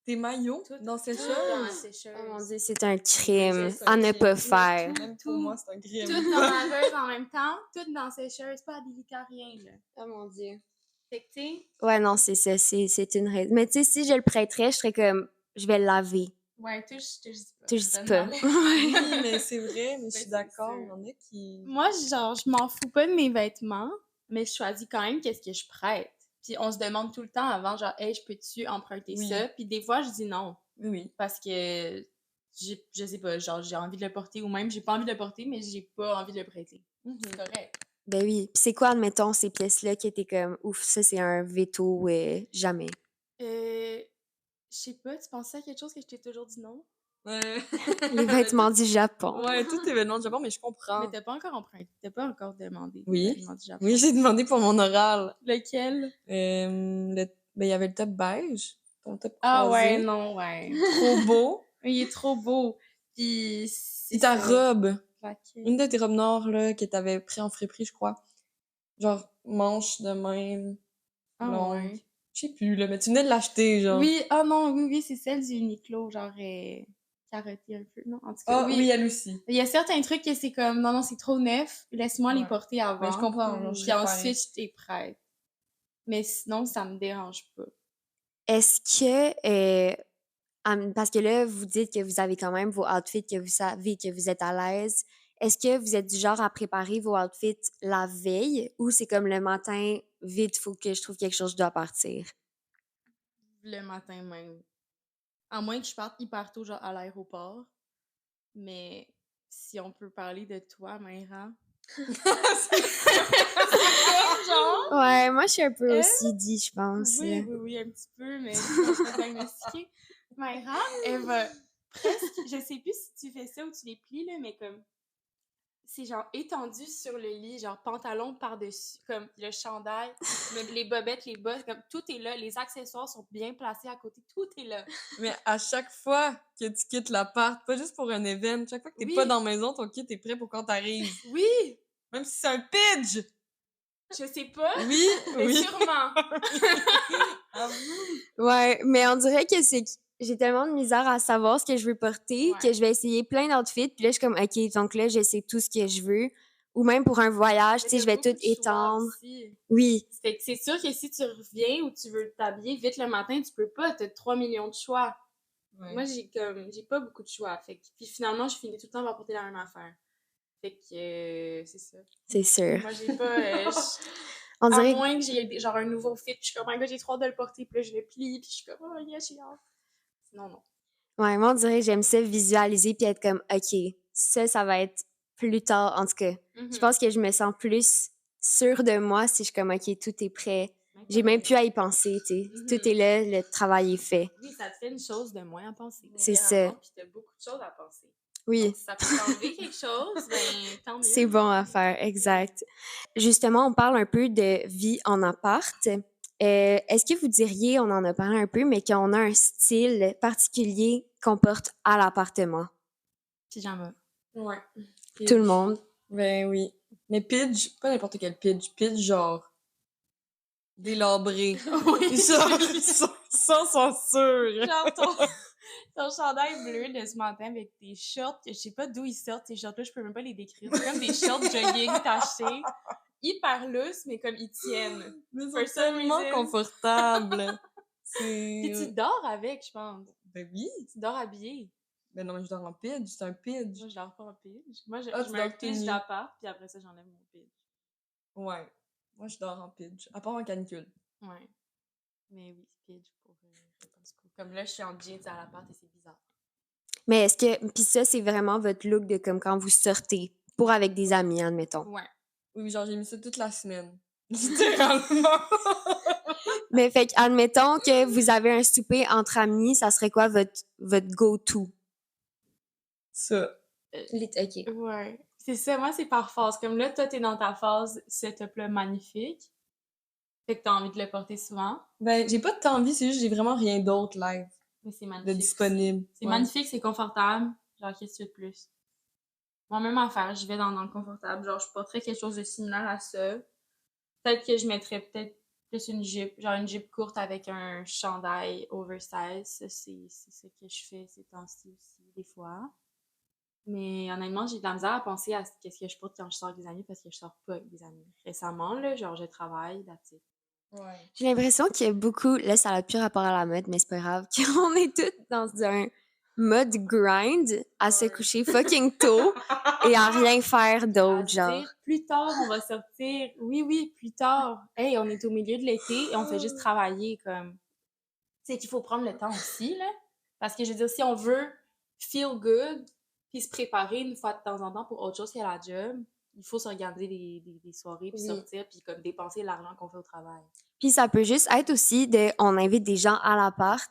Tes maillots tout dans ces dans la choses? sécheuse. Oh mon Dieu, c'est un crime Je sais. à ne pas Oui, faire. Même pour moi, c'est un crime. Toutes dans la laveuse en même temps, toutes dans la sécheuse, pas à délicat, rien, là. Oh mon Dieu. Fait que, tu sais, Ouais, non, c'est ça, c'est une raison. Mais tu sais, si je le prêterais, je serais comme, je vais le laver. ouais, touche dis pas. Tu je dis Donne-moi pas. Oui, mais c'est vrai, mais je suis c'est d'accord. sûr. Il y en a qui. Moi, genre, je m'en fous pas de mes vêtements, mais je choisis quand même qu'est-ce que je prête. Puis on se demande tout le temps avant, genre, hey, je peux-tu emprunter Oui. ça? Puis des fois, je dis non. Oui, oui. Parce que, je sais pas, genre, j'ai envie de le porter ou même j'ai pas envie de le porter, mais j'ai pas envie de le prêter. C'est correct. Ben oui. Puis c'est quoi, admettons, ces pièces-là qui étaient comme, ouf, ça c'est un veto, jamais. Je sais pas, tu pensais à quelque chose que je t'ai toujours dit non? Les vêtements du Japon. Ouais, tout événement de Japon, mais je comprends. Mais t'as pas encore emprunté, t'as pas encore demandé. Oui. les vêtements du Japon. Oui, j'ai demandé pour mon oral. Lequel? Ben, il y avait le top beige, ton top Ah croisé. ouais, non, ouais. Trop beau. Il est trop beau. Puis Et c'est ta ça. robe. Laquelle? Une de tes robes noires, là, que t'avais pris en friperie, je crois. Genre, manche de même, Ah longue. ouais. Je sais plus, là, mais tu venais de l'acheter, genre. Oui, ah non, oui, c'est celle du Uniqlo, genre carottée un peu, non? En tout cas, Ah, oui, oui. elle aussi. Il y a certains trucs que c'est comme, non, c'est trop neuf, laisse-moi les Ouais. porter Mais je avant. comprends, genre, je Puis serais pareil. ensuite, je t'ai prête. Mais sinon, ça me dérange pas. Est-ce que, parce que là, vous dites que vous avez quand même vos outfits, que vous savez que vous êtes à l'aise. Est-ce que vous êtes du genre à préparer vos outfits la veille ou c'est comme le matin, vite, faut que je trouve quelque chose, je dois partir? Le matin même. À moins que je parte hyper tôt, genre à l'aéroport. Mais si on peut parler de toi, Maïra. Genre, Ouais, moi, je suis un peu elle? aussi dit, je pense. Oui, un petit peu, mais je ne pas diagnostiquer. Maïra, elle va presque, je sais plus si tu fais ça ou tu les plies, là, mais comme, c'est genre étendu sur le lit, genre pantalon par-dessus, comme le chandail, les bobettes, les bas, comme tout est là, les accessoires sont bien placés à côté, tout est là. Mais à chaque fois que tu quittes l'appart, pas juste pour un événement, chaque fois que t'es Oui. pas dans la maison, ton kit est prêt pour quand t'arrives. Oui! Même si c'est un pidge! Je sais pas, Oui, mais oui. sûrement. Ouais, mais on dirait que c'est que j'ai tellement de misère à savoir ce que je veux porter Ouais. que je vais essayer plein d'outfits. Puis là, je suis comme, OK, donc là, je sais tout ce que je veux. Ou même pour un voyage, tu sais, Mais je t'as vais beaucoup tout de choix étendre. aussi. Oui, Fait que c'est sûr que si tu reviens ou tu veux t'habiller vite le matin, tu peux pas, t'as 3 millions de choix. Ouais. Moi, j'ai pas beaucoup de choix. Fait que, puis finalement, je finis tout le temps par porter la même affaire. Fait que, c'est ça. c'est sûr. Moi, j'ai pas, On à dirait moins que j'ai genre un nouveau fit, puis je suis comme, oh my god, j'ai trop hâte de le porter, puis là, je le plie, puis je suis comme, oh yes, j'ai hâte. Sinon, non. ouais, moi, on dirait que j'aime ça visualiser puis être comme, OK, ça va être plus tard. En tout cas, je pense que je me sens plus sûre de moi si je suis comme, OK, tout est prêt. J'ai même plus à y penser, tu sais. Tout est là, le travail est fait. Oui, ça te fait une chose de moins à penser. C'est Littéralement, ça. puis t'as beaucoup de choses à penser. Oui, Donc, si ça peut t'enlever quelque chose, ben, tant mieux. c'est bon à faire, exact. Justement, on parle un peu de vie en appart. Est-ce que vous diriez, on en a parlé un peu, mais qu'on a un style particulier qu'on porte à l'appartement? Pyjama. Ouais. Tout le monde. Ben oui. Mais pidge, pas n'importe quel pidge. Pidge, genre, délabré. Oui. Genre, sans censure. Genre ton chandail bleu de ce matin avec tes shorts, je sais pas d'où ils sortent ces shorts-là, je peux même pas les décrire. C'est comme des shorts jogging tachés, hyper lousses, mais comme ils tiennent. Mais ils For sont some tellement reason. confortables. Puis tu C'est... dors avec, je pense. Ben oui. Tu dors habillé. Ben non, mais je dors en pidge, c'est un pidge. Moi, je dors pas en pidge. Moi, je Ah, tu mets un dors tout pidge nu. d'appart, puis après ça, j'enlève mon pidge. Ouais. Moi, je dors en pidge. À part en canicule. Ouais. Mais oui, pidge pour répondre coup. Comme là, je suis en jeans à l'appart et c'est bizarre. Mais est-ce que, puis ça, c'est vraiment votre look de comme quand vous sortez pour avec des amis, admettons. Ouais. Oui, genre, j'ai mis ça toute la semaine. Littéralement. Mais fait admettons que vous avez un souper entre amis, ça serait quoi votre go-to? Ça. OK. Ouais. C'est ça, moi, c'est par phase. Comme là, toi, t'es dans ta phase setup-là magnifique. Fait que t'as envie de le porter souvent. Ben, j'ai pas tant envie, c'est juste que j'ai vraiment rien d'autre live Mais c'est de magnifique. disponible. C'est Ouais. magnifique, c'est confortable. Genre, qu'est-ce que tu veux de plus? Moi, même affaire, je vais dans le confortable. Genre, je porterais quelque chose de similaire à ça. Peut-être que je mettrais peut-être plus une jupe, genre une jupe courte avec un chandail oversize. Ça, c'est ce que je fais ces temps-ci aussi, des fois. Mais honnêtement, j'ai de la misère à penser à qu'est-ce que je porte quand je sors avec des amis parce que je sors pas avec des amis. Récemment, là, genre, je travaille, that's it. Ouais. J'ai l'impression qu'il y a beaucoup, là, ça n'a plus rapport à la mode, mais c'est pas grave, qu'on est toutes dans un mode grind à se coucher fucking tôt et à rien faire À d'autre, se genre. dire, plus tard, on va sortir. Oui, plus tard. Hey, on est au milieu de l'été et on fait juste travailler, comme. C'est qu'il faut prendre le temps aussi, là. Parce que, je veux dire, si on veut feel good puis se préparer une fois de temps en temps pour autre chose qu'à la job, il faut s'organiser des soirées puis Oui. sortir puis comme dépenser l'argent qu'on fait au travail. Puis ça peut juste être aussi on invite des gens à l'appart,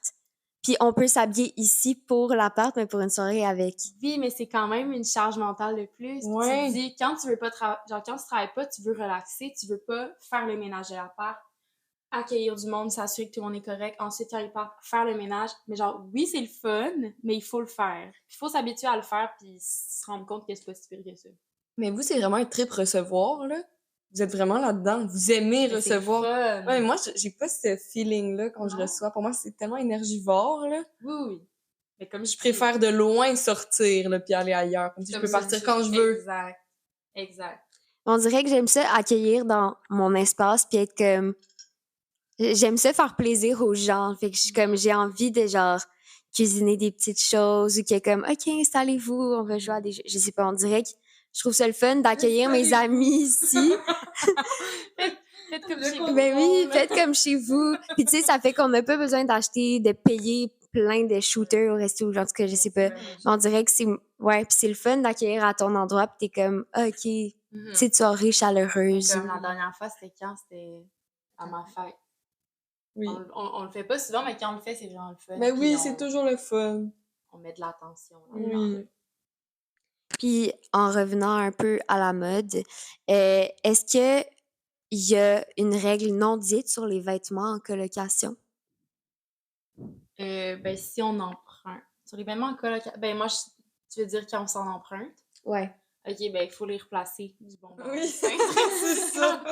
puis on peut s'habiller ici pour l'appart, mais pour une soirée avec. Oui, mais c'est quand même une charge mentale de plus. Ouais. Tu te dis, quand tu veux pas genre quand tu travailles pas, tu veux relaxer, tu veux pas faire le ménage de l'appart, accueillir du monde, s'assurer que tout le monde est correct, ensuite quand ils partent, faire le ménage. Mais genre, oui, c'est le fun, mais il faut le faire. Il faut s'habituer à le faire puis se rendre compte que c'est pas si pire que ça. Mais vous, c'est vraiment un trip recevoir, là. vous êtes vraiment là-dedans. Vous aimez Mais c'est recevoir. fun. Ouais, mais moi, j'ai pas ce feeling-là quand je Non? reçois. Pour moi, c'est tellement énergivore, là. Oui, oui. Mais comme Je préfère de loin sortir, là, puis aller ailleurs. Comme si je peux partir quand je veux. Exact. Exact. On dirait que j'aime ça accueillir dans mon espace puis être comme... J'aime ça faire plaisir aux gens. Fait que je suis comme, j'ai envie de genre cuisiner des petites choses ou que comme, OK, installez-vous, on va jouer à des jeux. Je sais pas, on dirait que je trouve ça le fun d'accueillir mes amis ici. Faites comme chez vous. Ben oui, faites comme chez vous. Puis tu sais, ça fait qu'on n'a pas besoin d'acheter, de payer plein de shooters au resto, genre, en tout cas, je sais pas. Mais on dirait que c'est, ouais, puis c'est le fun d'accueillir à ton endroit puis t'es comme, OK, petite soirée chaleureuse. Comme la dernière fois, c'était quand? C'était à ma fête. Oui. On le fait pas souvent, mais quand on le fait, c'est vraiment le fun. Mais oui, Puis c'est toujours le fun. on met de l'attention. Oui. Puis en revenant un peu à la mode, est-ce que il y a une règle non dite sur les vêtements en colocation? Ben, si on emprunte. Sur les vêtements en colocation, ben moi, tu veux dire quand on s'en emprunte? Ouais. OK, ben il faut les replacer du bon bord. Oui, c'est ça.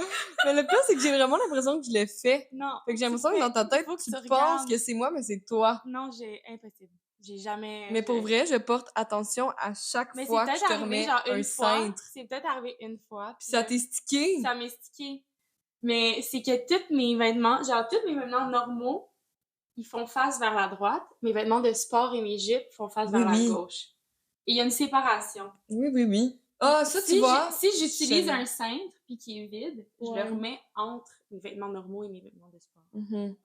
Mais le pire, c'est que j'ai vraiment l'impression que je l'ai fait. Non. Fait que j'ai l'impression que dans ta tête, faut que tu tu penses regardes. que c'est moi, mais c'est toi. Non, impossible. J'ai jamais... Mais pour vrai, je porte attention à chaque Mais fois c'est que je peut-être te arrivé remets genre un une fois. cintre. C'est peut-être arrivé une fois. Puis ça t'est stické. Ça m'est stické. Mais c'est que tous mes vêtements normaux, ils font face vers la droite. Mes vêtements de sport et mes jupes font face vers la gauche. Et il y a une séparation. Oui. Ah, ça, Si tu vois. Si j'utilise un cintre puis qui est vide, je Ouais. le remets entre mes vêtements normaux et mes vêtements de sport. Mhm.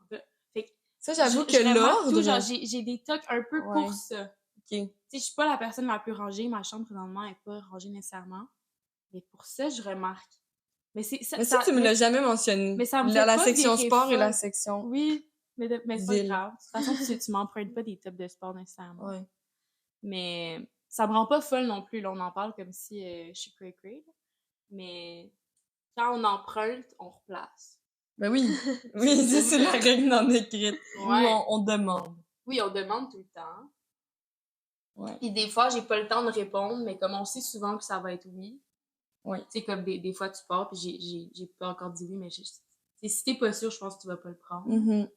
Fait que Ça, j'avoue que je remarque l'ordre... tout, genre, j'ai des tocs un peu Ouais. pour ça. OK. Tu sais, je suis pas la personne la plus rangée. Ma chambre, présentement, est pas rangée nécessairement. Mais pour ça, je remarque. Mais c'est ça. Mais ça, tu me l'as jamais mentionné. Mais ça me fait la pas section virer sport et la folle. section... Oui, mais c'est pas ville. grave. De toute façon, tu m'empruntes pas des tops de sport nécessairement. Ouais. Mais ça me rend pas folle non plus. Là, on en parle comme si je suis cray-cray. Mais quand on emprunte, on replace. Ben oui. Oui, ça, c'est la règle non écrite. Ouais. Où on demande. Oui, on demande tout le temps. Ouais. Puis des fois, j'ai pas le temps de répondre, mais comme on sait souvent que ça va être oui. Oui. Tu sais, comme des fois, tu pars, puis j'ai pas encore dit oui, mais si t'es pas sûr, je pense que tu vas pas le prendre. Mm-hmm.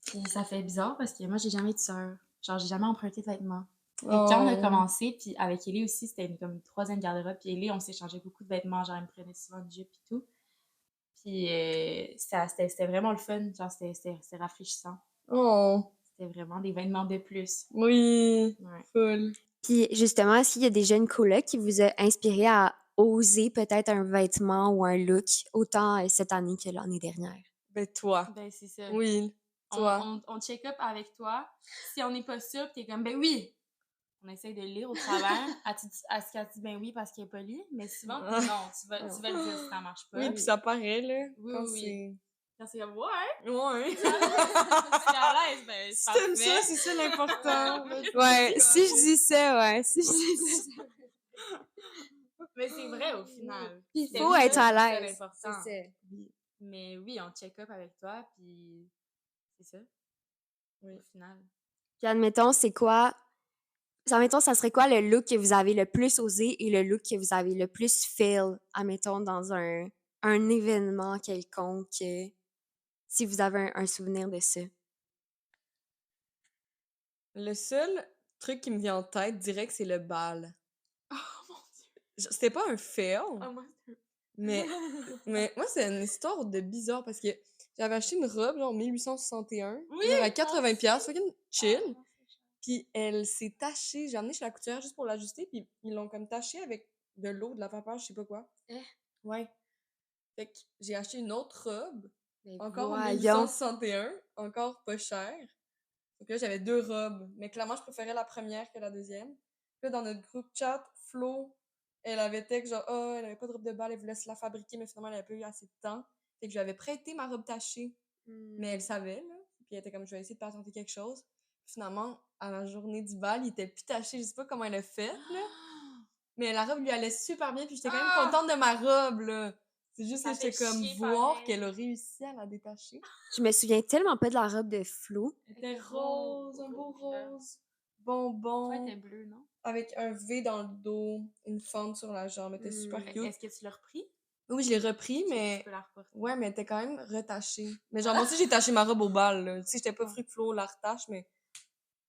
Puis ça fait bizarre parce que moi, j'ai jamais de sœur. Genre, j'ai jamais emprunté de vêtements. Et quand on a commencé, puis avec Ellie aussi, c'était comme une troisième garde-robe. Puis Ellie, on s'échangeait beaucoup de vêtements. Genre, elle me prenait souvent une jupe et tout. Puis c'était vraiment le fun. Genre, c'était rafraîchissant. Oh. C'était vraiment des vêtements de plus. Oui. Ouais. Cool. Puis justement, est-ce qu'il y a des jeunes colocs qui vous ont inspiré à oser peut-être un vêtement ou un look autant cette année que l'année dernière? Ben toi. Ben, c'est ça. Oui. Toi. On check-up avec toi. Si on n'est pas sûr, t'es comme, ben oui! On essaye de lire au travers. À ce qu'elle dit, ben oui, parce qu'elle est polie. Mais souvent, non, tu vas le dire si ça marche pas. Oui, puis ça paraît, là. Oui, quand oui. Quand c'est comme, ouais! Ouais. C'est à l'aise, ben Si c'est t'aimes parfait. ça, c'est ça l'important. Ouais, si je dis ça, ouais. Si je dis ça. Mais c'est vrai, au final. Il C'est faut vrai, être à c'est ça l'aise. l'important. C'est ça. Mais oui, on check-up avec toi, puis c'est ça. Oui, au final. Puis admettons, c'est quoi... Admettons, ça serait quoi le look que vous avez le plus osé et le look que vous avez le plus fail, admettons, dans un événement quelconque, si vous avez un souvenir de ça? Le seul truc qui me vient en tête direct, c'est le bal. Oh mon Dieu! C'était pas un fail, Oh, moi, c'est... mais moi, c'est une histoire de bizarre parce que j'avais acheté une robe, genre, en 1861. Oui, Genre, à 80$, aussi. fucking chill. Puis elle s'est tachée. J'ai amené chez la couturière juste pour l'ajuster, puis ils l'ont comme tachée avec de l'eau, de la vapeur, je sais pas quoi. Ouais. Fait que j'ai acheté une autre robe, encore en 1861, encore pas chère. Donc là, j'avais 2 robes. Mais clairement, je préférais la première que la deuxième. Puis là, dans notre groupe chat, Flo, elle avait texte genre, oh, elle avait pas de robe de bal, elle voulait se la fabriquer, mais finalement, elle avait pas eu assez de temps. Fait que je lui avais prêté ma robe tachée. Mais elle savait, là. Puis elle était comme, je vais essayer de patenter quelque chose. Puis finalement, à la journée du bal, il était plus taché. Je sais pas comment elle a fait, là. Mais la robe lui allait super bien, puis j'étais quand même contente de ma robe, là. C'est juste Ça que j'étais fait comme chier, voir pareil. qu'elle a réussi à la détacher. Je me souviens tellement pas de la robe de Flo. Elle était rose, un beau rose. bonbon. Toi, t'es bleu, non? Avec un V dans le dos, une fente sur la jambe. Elle était super cute. Est-ce que tu l'as repris? Oui, je l'ai repris, Tu mais... peux la reporter. Ouais, mais elle était quand même retachée. Mais genre, moi aussi, j'ai taché ma robe au bal, là. Tu sais, j'étais pas fruit que Flo la retache, mais...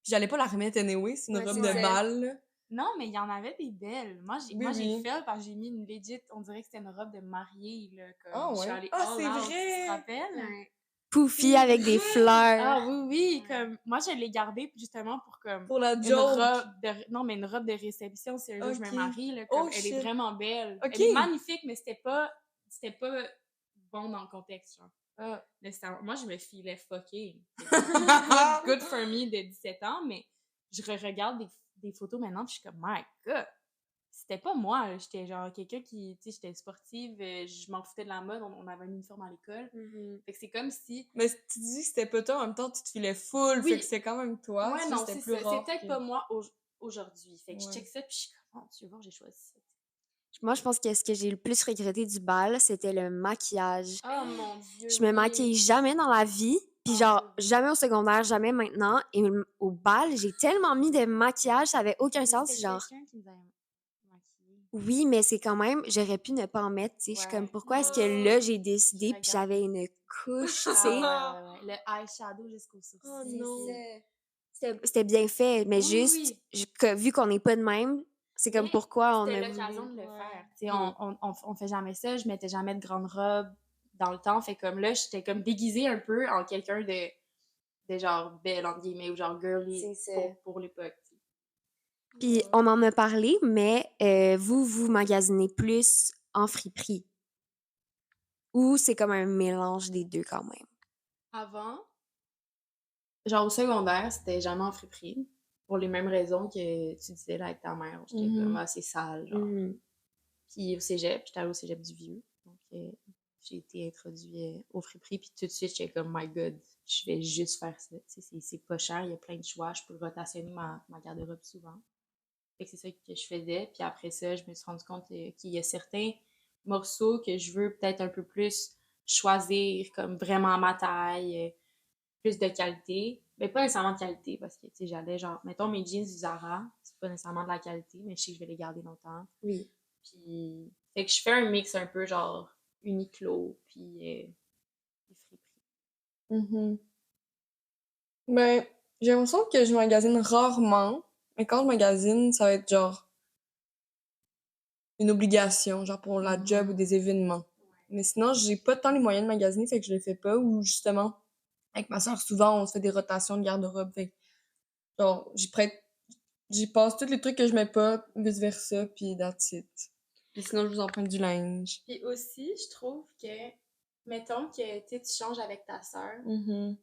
Puis j'allais pas la remettre anyway, c'est une Ouais, robe c'est de ça. bal, là. Non, mais il y en avait des belles. Moi, Oui, j'ai oui. fait parce que j'ai mis une legit, on dirait que c'était une robe de mariée, là, comme, Ah je suis ouais? allée Ah, all c'est out, tu vrai! te rappelles? Ouais. Poufy avec des fleurs. Ah oui, oui, comme, moi, je l'ai gardée justement pour, comme, Pour la une joke. robe de, non, mais une robe de réception, si un jour je me Ok. marie, là, comme, Oh, elle est shit. vraiment belle. Ok. Elle est magnifique, mais c'était pas bon dans le contexte, genre. Ah. Mais moi, je me filais fucking. Good for me de 17 ans, mais je regarde des photos maintenant, puis je suis comme, my God! C'était pas moi, là. J'étais genre quelqu'un qui, tu sais, j'étais sportive, je m'en foutais de la mode, on avait un uniforme à l'école. Fait que c'est comme si... Mais tu dis que c'était pas toi, en même temps, tu te filais full, Oui. fait que c'était quand même toi. Ouais, c'est non, juste c'est c'était plus ça. C'est rare peut-être que- pas moi aujourd'hui. Fait que je Ouais. check ça, puis je suis comme, oh, tu veux voir, j'ai choisi ça. Moi, je pense que ce que j'ai le plus regretté du bal, c'était le maquillage. Oh mon Dieu, Je me maquille jamais dans la vie. Puis genre, jamais au secondaire, jamais maintenant. Et au bal, j'ai tellement mis de maquillage, ça avait aucun sens. C'était Genre, quelqu'un qui nous avait maquillé. oui, mais c'est quand même, j'aurais pu ne pas en mettre, tu sais. Je suis comme, Ouais. pourquoi est-ce que là, j'ai décidé, Je puis regarde. j'avais une couche, tu sais. Ah ouais, ouais, ouais. Le eyeshadow jusqu'au sourcil. Oh non. C'était bien fait, mais Oui, juste, oui. vu qu'on n'est pas de même, c'est comme Mais pourquoi on c'était a l'occasion voulu. de le Ouais. faire. Tu sais, on fait jamais ça. Je mettais jamais de grande robe dans le temps. Fait comme là, j'étais comme déguisée un peu en quelqu'un de genre belle, entre guillemets, ou genre girly C'est ça. pour l'époque. Tu sais. Puis on en a parlé, mais vous magasinez plus en friperie. Ou c'est comme un mélange des deux quand même. Avant, genre au secondaire, c'était jamais en friperie. Pour les mêmes raisons que tu disais là avec ta mère. J'étais comme, ah, c'est sale, genre. Puis au cégep, j'étais allée au cégep du Vieux. Donc, j'ai été introduite au friperie. Puis tout de suite, j'étais comme, my God, je vais juste faire ça. Tu sais, c'est pas cher, il y a plein de choix. Je peux rotationner ma garde-robe souvent. Fait que c'est ça que je faisais. Puis après ça, je me suis rendu compte qu'il y a certains morceaux que je veux peut-être un peu plus choisir, comme vraiment ma taille, plus de qualité. Mais pas nécessairement de qualité, parce que, tu sais, j'allais genre, mettons mes jeans du Zara, c'est pas nécessairement de la qualité, mais je sais que je vais les garder longtemps. Oui. Puis, fait que je fais un mix un peu genre Uniqlo, puis friperie. Ben, j'ai l'impression que je magasine rarement, mais quand je magasine, ça va être genre une obligation, genre pour la job ou des événements. Mais sinon, j'ai pas tant les moyens de magasiner, fait que je le fais pas, ou justement, avec ma soeur, souvent, on se fait des rotations de garde-robe, fait que, genre, j'y passe tous les trucs que je mets pas, vice-versa, puis that's it. Puis sinon, je vous emprunte du linge. Puis aussi, je trouve que, mettons que tu changes avec ta sœur,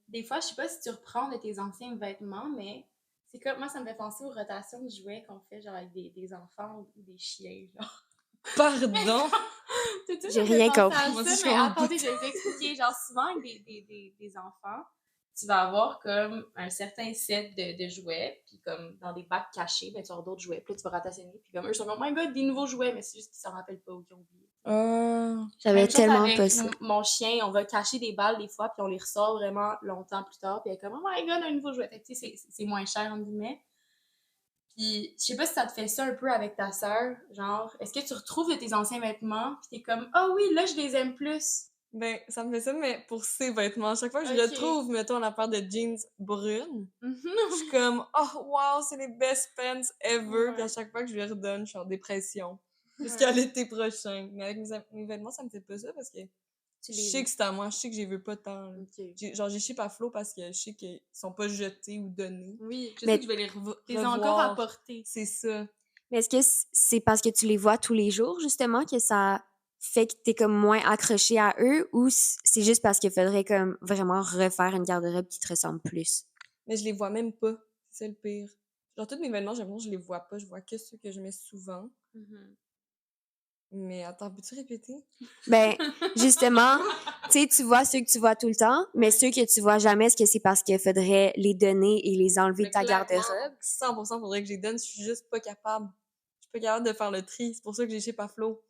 des fois, je sais pas si tu reprends de tes anciens vêtements, mais c'est comme, moi, ça me fait penser aux rotations de jouets qu'on fait, genre, avec des enfants ou des chiens, genre. Pardon! J'ai rien compris. Moi Ça, aussi, je mais comprends attendez, je vais vous expliquer. Genre, souvent, avec des enfants, tu vas avoir comme un certain set de jouets, puis comme dans des bacs cachés, ben, tu vas avoir d'autres jouets. Puis là, tu vas ratassionner, puis comme eux, ils sont comme, oh my God, des nouveaux jouets, mais c'est juste qu'ils s'en rappellent pas ou qu'ils ont oublié. J'avais Même chose tellement avec pas ça. mon chien, on va cacher des balles des fois, puis on les ressort vraiment longtemps plus tard, puis elle est comme, oh my God, un nouveau jouet. Fait que, tu sais, c'est moins cher, entre guillemets. Puis, je sais pas si ça te fait ça un peu avec ta sœur, genre, est-ce que tu retrouves de tes anciens vêtements, puis t'es comme, oh oui, là, je les aime plus. Ben, ça me fait ça, mais pour ses vêtements. À chaque fois que je Ok. retrouve, mettons, la paire de jeans brunes, Mhm. je suis comme, oh, wow, c'est les best pants ever. Ouais. Puis à chaque fois que je lui redonne, je suis en dépression. Ouais. Jusqu'à l'été prochain. Mais avec mes vêtements, ça me fait pas ça parce que Tu je les sais que c'est à moi. Je sais que je les veux pas tant. Là. Ok. Genre, j'ai ship à Flo parce que je sais qu'ils sont pas jetés ou donnés. Oui, je Mais sais que je vais les revoir. encore apporter. C'est ça. Mais est-ce que c'est parce que tu les vois tous les jours, justement, que ça fait que t'es comme moins accroché à eux, ou c'est juste parce qu'il faudrait comme vraiment refaire une garde-robe qui te ressemble plus? Mais je les vois même pas. C'est ça le pire. Genre, tous mes vêtements, j'ai l'impression que je les vois pas. Je vois que ceux que je mets souvent. Mais attends, peux-tu répéter? Ben, justement, tu sais, tu vois ceux que tu vois tout le temps, mais ceux que tu vois jamais, est-ce que c'est parce qu'il faudrait les donner et les enlever de ta garde-robe? 100% faudrait que je les donne. Je suis juste pas capable. Je suis pas capable de faire le tri. C'est pour ça que j'ai chez Flo.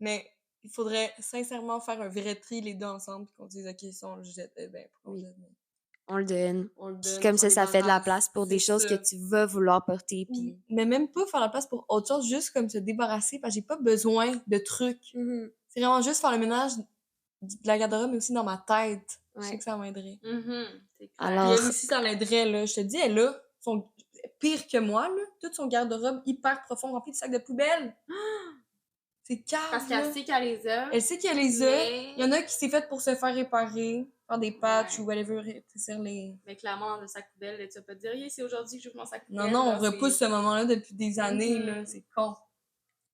Mais il faudrait sincèrement faire un vrai tri les deux ensemble puis qu'on dise, OK, ça, on le jette. Ben, pourquoi on le jette? On le donne. On le Puis donne, comme on ça, les ça fait de la ramasse. place pour des C'est choses ça. que tu vas vouloir porter. Puis... Mais même pas faire la place pour autre chose, juste comme se débarrasser, parce que j'ai pas besoin de trucs. Mhm. C'est vraiment juste faire le ménage de la garde-robe, mais aussi dans ma tête. Je sais Ouais. que ça m'aiderait. C'est clair. Alors- Puis elle aussi, ça l'aiderait, là. Je te dis, elle a pire que moi, là. Tout son garde-robe hyper profond, rempli de sacs de poubelle. C'est calme, Parce qu'elle sait qu'elle les a. Elle sait qu'elle les a. Mais... Il y en a qui s'est fait pour se faire réparer, faire des patchs Ouais. ou whatever, c'est les... Mais clairement, dans le sac poubelle, tu vas pas te dire, hey, c'est aujourd'hui que j'ouvre mon sac poubelle. Non, non, on Genre, c'est- repousse ce moment-là depuis des années, Mhm. là. C'est con.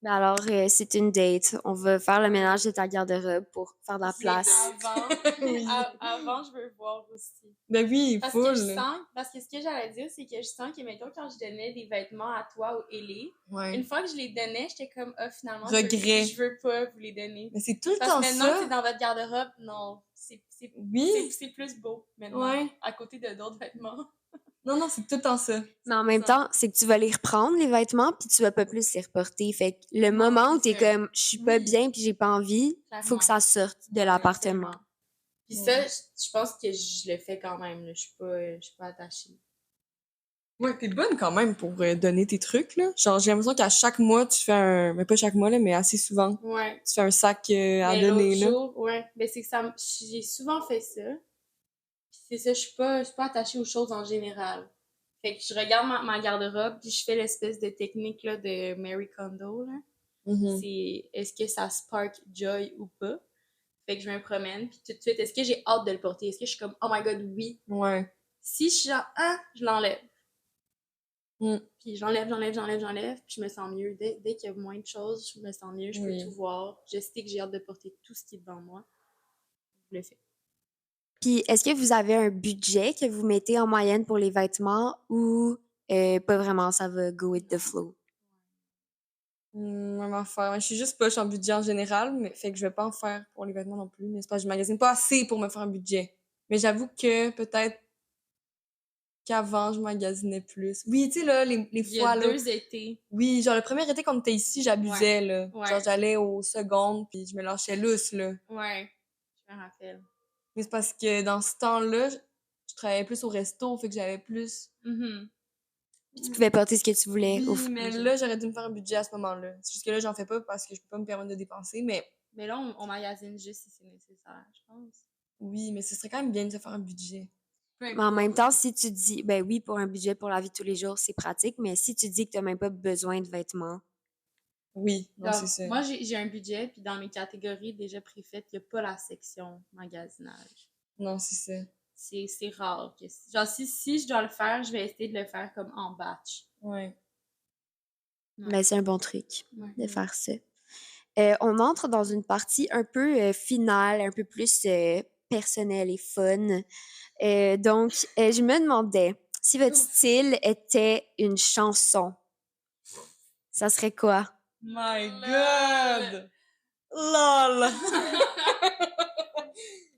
Ben alors, c'est une date. On va faire le ménage de ta garde-robe pour faire de la place. Avant, Oui. avant, je veux voir aussi. Ben oui, Parce full. que je sens, parce que ce que j'allais dire, c'est que je sens que, mettons, quand je donnais des vêtements à toi ou Ellie, Ouais. une fois que je les donnais, j'étais comme, ah, finalement, Regret. je veux pas vous les donner. Mais c'est tout le Parce temps que maintenant que ça. c'est dans votre garde-robe, non, Oui. c'est plus beau maintenant, Ouais. à côté de d'autres vêtements. Non, non, c'est tout le temps ça. Mais en même ça. temps, c'est que tu vas les reprendre, les vêtements, puis tu vas pas plus les reporter. Fait que le Non, moment où c'est t'es ça. comme, je suis pas Oui. bien puis j'ai pas envie, faut Clairement. que ça sorte de l'appartement. Absolument. Puis ça, je pense que je le fais quand même, là. Je suis pas attachée. Ouais, t'es bonne quand même pour donner tes trucs, là. Genre, j'ai l'impression qu'à chaque mois, tu fais un... Mais pas chaque mois, là, mais assez souvent. Ouais. Tu fais un sac à Mais donner, l'autre là. jour, ouais, ben c'est que j'ai souvent fait ça. Puis c'est ça, je suis pas attachée aux choses en général. Fait que je regarde ma garde-robe, puis je fais l'espèce de technique là, de Marie Kondo, là. Mhm. C'est est-ce que ça spark joy ou pas? Fait que je me promène, puis tout de suite, est-ce que j'ai hâte de le porter? Est-ce que je suis comme, oh my god, oui. Ouais. Si je suis genre, ah, je l'enlève. Mm. Puis j'enlève, puis je me sens mieux. Dès qu'il y a moins de choses, je me sens mieux, je Oui. peux tout voir. Je sais que j'ai hâte de porter tout ce qui est devant moi. Je le fais. Puis est-ce que vous avez un budget que vous mettez en moyenne pour les vêtements ou pas vraiment, ça va go with the flow? Même affaire. Ouais, je suis juste poche en budget en général, mais fait que je vais pas en faire pour les vêtements non plus. Mais c'est pas, je magasine pas assez pour me faire un budget. Mais j'avoue que peut-être qu'avant, je magasinais plus. Oui, tu sais, là, les Il y fois, a là. 2 étés. Oui, genre, le premier été qu'on était ici, j'abusais, là. Ouais. Genre, j'allais aux secondes, puis je me lâchais lousse, là. Ouais, je me rappelle. Mais c'est parce que dans ce temps-là, je travaillais plus au resto, fait que j'avais plus. Mhm. Tu pouvais porter ce que tu voulais. Oui, Ouf. mais là, j'aurais dû me faire un budget à ce moment-là. C'est juste que là, j'en fais pas parce que je peux pas me permettre de dépenser, mais Mais là, on magasine juste si c'est nécessaire, je pense. oui, mais ce serait quand même bien de se faire un budget. Mais en même temps, si tu dis, ben oui, pour un budget pour la vie de tous les jours, c'est pratique, mais si tu dis que tu n'as même pas besoin de vêtements, Oui, non, Donc, c'est ça. moi, j'ai un budget, puis dans mes catégories déjà préfaites, il n'y a pas la section magasinage. Non, c'est ça. C'est rare. Genre, si je dois le faire, je vais essayer de le faire comme en batch. Ouais. Ouais. ben c'est un bon truc Ouais. de faire ça. On entre dans une partie un peu finale, un peu plus personnelle et fun. Donc, je me demandais si votre style était une chanson, ça serait quoi? My God! LOL!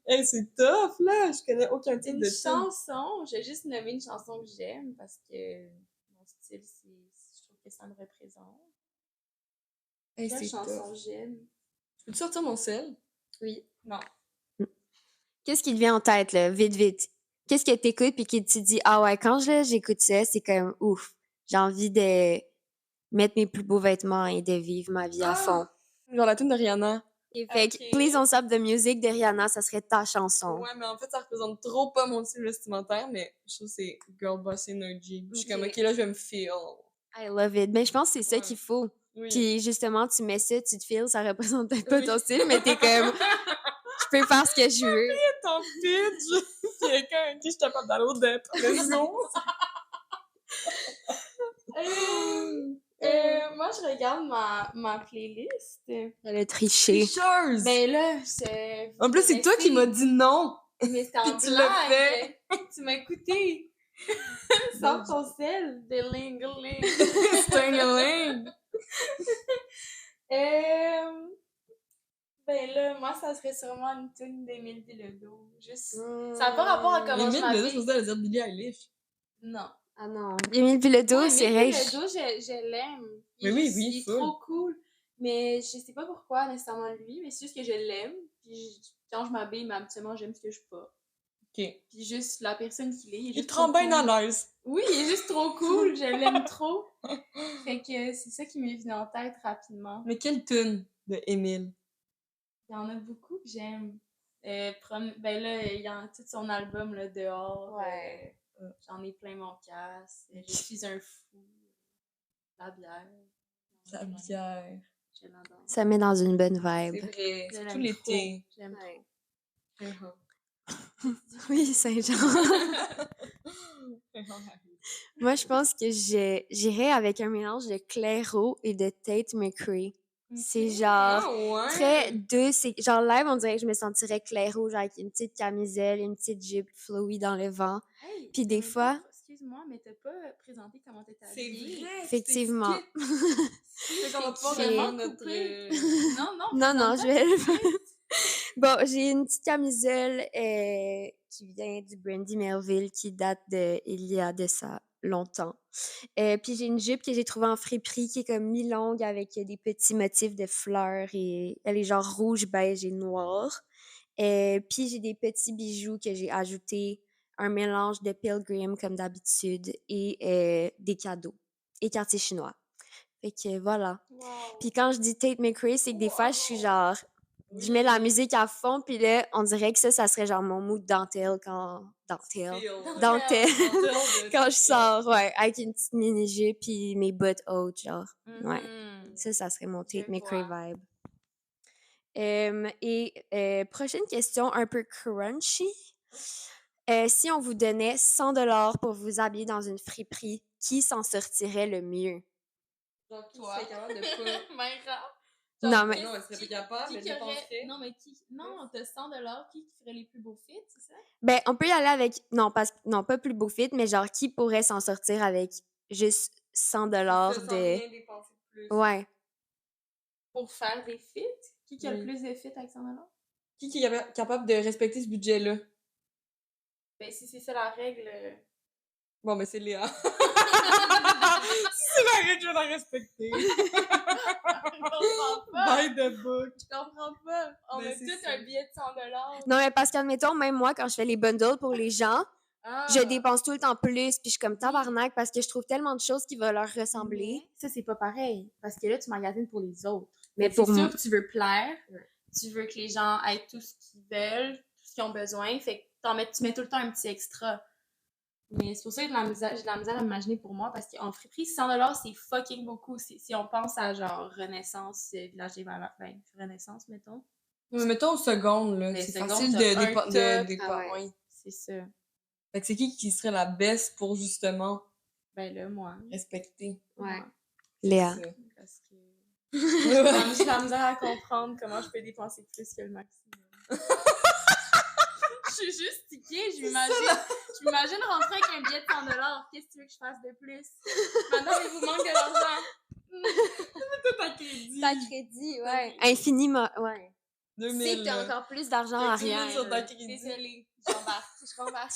Hey, c'est tough, là! Je connais aucun type Une de tune. chanson, je vais juste nommer une chanson que j'aime parce que mon style, je trouve que ça me représente. Hey, Quelle c'est chanson tough. j'aime? Peux-tu sortir mon sel? Oui. Non. Qu'est-ce qui te vient en tête, là, vite, vite? Qu'est-ce que t'écoutes puis qui te dit, ah ouais, quand j'écoute ça, c'est comme ouf, j'ai envie de mettre mes plus beaux vêtements et de vivre ma vie à fond. Genre la tune de Rihanna. Fait que Please Don't Stop the Music de Rihanna, ça serait ta chanson. Ouais, mais en fait, ça représente trop pas mon style vestimentaire, mais je trouve que c'est girl boss energy. Je suis comme, Ok. ok, là, je vais me feel. I love it. Mais je pense que c'est ça Ouais. qu'il faut. Oui. Puis justement, tu mets ça, tu te files, ça représente peut-être pas ton style, mais t'es comme, je peux faire ce que je veux. Ton pitch! C'est quelqu'un à qui je suis capable d'aller au dep. Let's go! Moi, je regarde ma playlist. Elle a triché. Tricheuse! Ben là, c'est... En plus, c'est toi qui m'as dit non! Mais c'était en Puis tu l'as blague. Tu m'as écouté. Sors ton sel de ling-ling. Sting-a-ling! Ben là, moi, ça serait sûrement une tune d'Émile Bilodeau. Juste... Ça n'a pas rapport à comment je Émile, m'habille. c'est supposé aller dire Billie Eilish. Non. Ah non. Émile Bilodeau, Ouais, c'est Émile riche. Bilodeau, je l'aime. Mais oui, Il est full. trop cool. Mais je sais pas pourquoi nécessairement lui, mais c'est juste que je l'aime. Puis quand je m'habille, mais habituellement, j'aime ce que je porte. Puis juste la personne qu'il est, il est Il juste te rend trop bien cool. à l'aise. Oui, il est juste trop cool, je l'aime trop. Fait que c'est ça qui m'est venu en tête rapidement. Mais quelle tune de Émile? Il y en a beaucoup que j'aime. Ben là, il y a tout son album là, dehors. Ouais. J'en ai plein mon casse. Je suis un fou. La bière. La bière. Je l'adore. Ça met dans une bonne C'est vibe. vrai, Je c'est l'aime tout l'été. trop. J'aime Ouais. trop. Oui, Saint-Jean. Moi, je pense que j'irais avec un mélange de Clairo et de Tate McRae. C'est genre ouais? très douce. Genre live, on dirait que je me sentirais Clairo, genre avec une petite camisole, une petite jupe flowy dans le vent. Hey, Puis des t'as même fois- pas- excuse-moi, mais t'as pas présenté comment t'étais C'est habillée. vrai! Effectivement. Fait qu'on va pouvoir J'ai- revoir notre... Non, non, Non, non, présente je vais pas le tout de suite. Bon, j'ai une petite camisole qui vient du Brandy Melville qui date il y a de ça longtemps. Puis j'ai une jupe que j'ai trouvée en friperie qui est comme mi-longue avec des petits motifs de fleurs et elle est genre rouge, beige et noir. Puis j'ai des petits bijoux que j'ai ajoutés, un mélange de pilgrim comme d'habitude et des cadeaux et quartier chinois. Fait que voilà. Wow. Puis quand je dis Tate McRae, c'est que des fois je suis genre je mets la musique à fond, puis là, on dirait que ça serait genre mon mood dentelle quand... Dentelle. Dentelle. Quand je sors, ouais, avec une petite mini-jupe puis mes bottes hautes, genre. Ouais. Ça serait mon Tate Je McRae vois. vibe. Prochaine question, un peu crunchy. Si on vous donnait 100 $ pour vous habiller dans une friperie, qui s'en sortirait le mieux? Genre, toi, c'est capable de pas... Myra. Non, mais... Non, elle serait pas capable, Qui elle qui aurait... dépenserait. Non, mais qui... Non, t'as 100 $ qui ferait les plus beaux fits, c'est ça? Ben, on peut y aller avec... Non, non, pas plus beau fit, mais genre, qui pourrait s'en sortir avec juste 100 $ Ça, sans de... rien dépenser de plus. Ouais. Pour faire des fits? Qui a le Oui. plus de fits avec 100 $? Qui est capable de respecter ce budget-là? Ben, si c'est ça la règle... Bon, ben c'est Léa. Si c'est la règle, je vais la respecter. Je comprends pas. By the book. Je comprends pas. On Ben, a c'est tout ça. un billet de 100 $. Non, mais parce qu'admettons, même moi, quand je fais les bundles pour les gens, Ah. je dépense tout le temps plus, puis je suis comme tabarnak parce que je trouve tellement de choses qui vont leur ressembler. Mais ça, c'est pas pareil. Parce que là, tu magasines pour les autres. Mais Mais pour c'est moi- sûr que tu veux plaire. Ouais. Tu veux que les gens aient tout ce qu'ils veulent, tout ce qu'ils ont besoin. Fait que tu mets tout le temps un petit extra. Mais c'est pour ça que j'ai de la misère à m'imaginer pour moi. Parce qu'en friperie, 100 $, c'est fucking beaucoup. Si on pense à genre Renaissance, Village des Valeurs, ben, Renaissance, mettons. Mais mettons au seconde, là. Mais C'est seconde, facile t'as de un dépenser. top. Ah ouais. Oui. C'est ça. Fait que c'est qui serait la best pour justement Ben là, moi. respecter? Ouais. Moi. Léa. Ça. Parce que j'ai de la misère à comprendre comment je peux dépenser plus que le maximum. Je suis juste stickée, je m'imagine rentrer avec un billet de 100 $. Qu'est-ce que tu veux que je fasse de plus? Maintenant, il vous manque de l'argent. Tout à crédit. Ta crédit, ouais. Infiniment, ouais. 2000. Si t'as encore plus d'argent à Fait que 2000 rien. sur ta crédit. Désolée, je rembarque.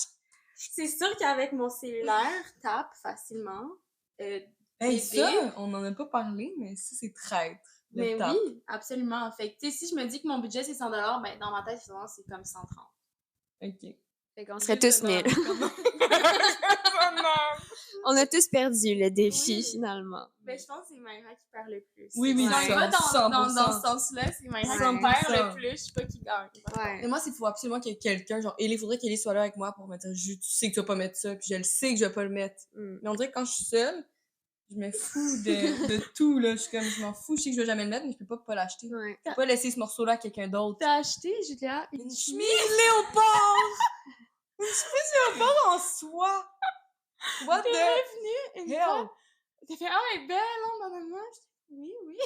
C'est sûr qu'avec mon cellulaire, tape facilement. Hey, Bébé. ça, on en a pas parlé, mais ça, c'est traître. Le Mais tap. oui, absolument. Fait que, tu sais, si je me dis que mon budget, c'est 100 $, ben, dans ma tête, finalement, c'est comme 130. OK. Fait qu'on serait tous 1000. On a tous perdu le défi, Oui. finalement. Ben, je pense que c'est Myra qui perd le plus. Oui, Si oui, on y va 100%. dans ce sens-là, c'est Myra qui 100%. perd le plus. Je sais pas qui gagne. Ouais. Mais moi, il faut absolument qu'il y ait quelqu'un, genre, il faudrait qu'Ellie soit là avec moi pour me dire, tu sais que tu vas pas mettre ça, puis je le sais que je vais pas le mettre. Mm. Mais on dirait que quand je suis seule, je me fous de tout, là. Je suis comme, je m'en fous, je sais que je vais jamais le mettre, mais je peux pas l'acheter. Ouais. Je peux pas laisser ce morceau-là à quelqu'un d'autre. T'as acheté, Julia, Une chemise léopard! Une chemise léopard en soie! What T'es the revenue une hell? fois. T'as fait, ah, elle est belle, hein, maman? Oui, oui.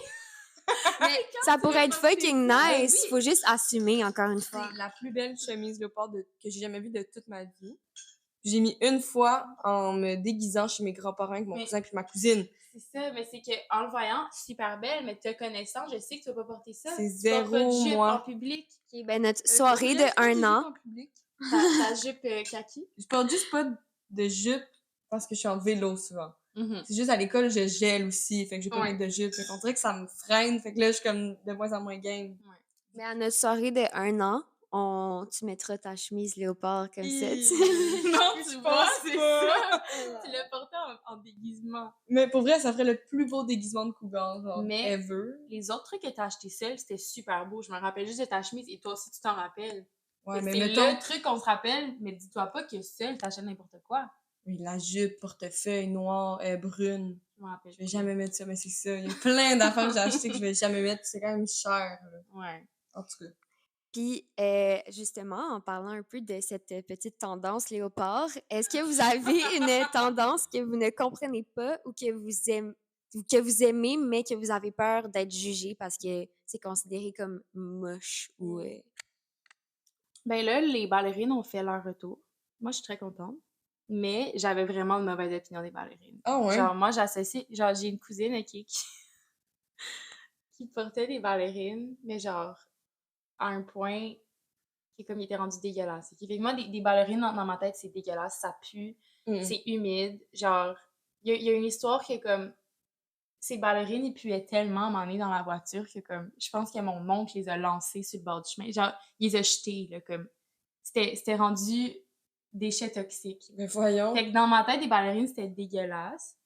Mais ça pourrait être fucking Ben nice. oui. Faut juste assumer, encore une fois. C'est la plus belle chemise léopard que j'ai jamais vue de toute ma vie. J'ai mis une fois en me déguisant chez mes grands-parents avec mon Mais- cousin puis ma cousine. C'est ça, mais c'est que en le voyant, super belle, mais te connaissant, je sais que tu vas pas porter ça. C'est Tu portes pas de zéro, jupe moi. en public. Ok, ben notre soirée de 1 an. Ta jupe kaki. Je porte juste pas de jupe parce que je suis en vélo souvent. Mm-hmm. C'est juste à l'école, je gèle aussi, fait que j'ai pas Ouais. mettre de jupe. Fait qu'on dirait que ça me freine, fait que là, je suis comme de moins en moins game. Mais à notre soirée de 1 an, tu mettras ta chemise léopard comme ça, tu sais. Non, tu Je vois, pense c'est pas. ça. Tu l'as porté en déguisement. Mais pour vrai, ça ferait le plus beau déguisement de cougar, genre, Mais- ever. Les autres trucs que t'as acheté seul, c'était super beau. Je me rappelle juste de ta chemise et toi aussi, tu t'en rappelles. Ouais, mais c'est mettons, le truc qu'on se rappelle, mais dis-toi pas que seul, t'achètes n'importe quoi. oui, la jupe, portefeuille noir, brune. Je me rappelle. Je vais jamais mettre ça, mais c'est ça. Il y a plein d'affaires que j'ai achetées que je vais jamais mettre. C'est quand même cher, là. Ouais. En tout cas. Puis, justement, en parlant un peu de cette petite tendance léopard, est-ce que vous avez une tendance que vous ne comprenez pas ou que vous aimez, mais que vous avez peur d'être jugé parce que c'est considéré comme moche ou... Ben là, les ballerines ont fait leur retour. Moi, je suis très contente. Mais j'avais vraiment une mauvaise opinion des ballerines. Ah ouais? Genre, moi, j'associe... Genre, j'ai une cousine, OK, qui portait des ballerines, mais genre, à un point qui est comme il était rendu dégueulasse. Et fait que moi, des ballerines dans ma tête, c'est dégueulasse, ça pue, c'est humide. Genre, il y a une histoire qui est comme... Ces ballerines, ils puaient tellement m'emmener dans la voiture que comme... Je pense que mon oncle les a lancées sur le bord du chemin. Genre, il les a jetés, là, comme... C'était rendu déchets toxiques. Mais voyons. Fait que dans ma tête, des ballerines, c'était dégueulasse.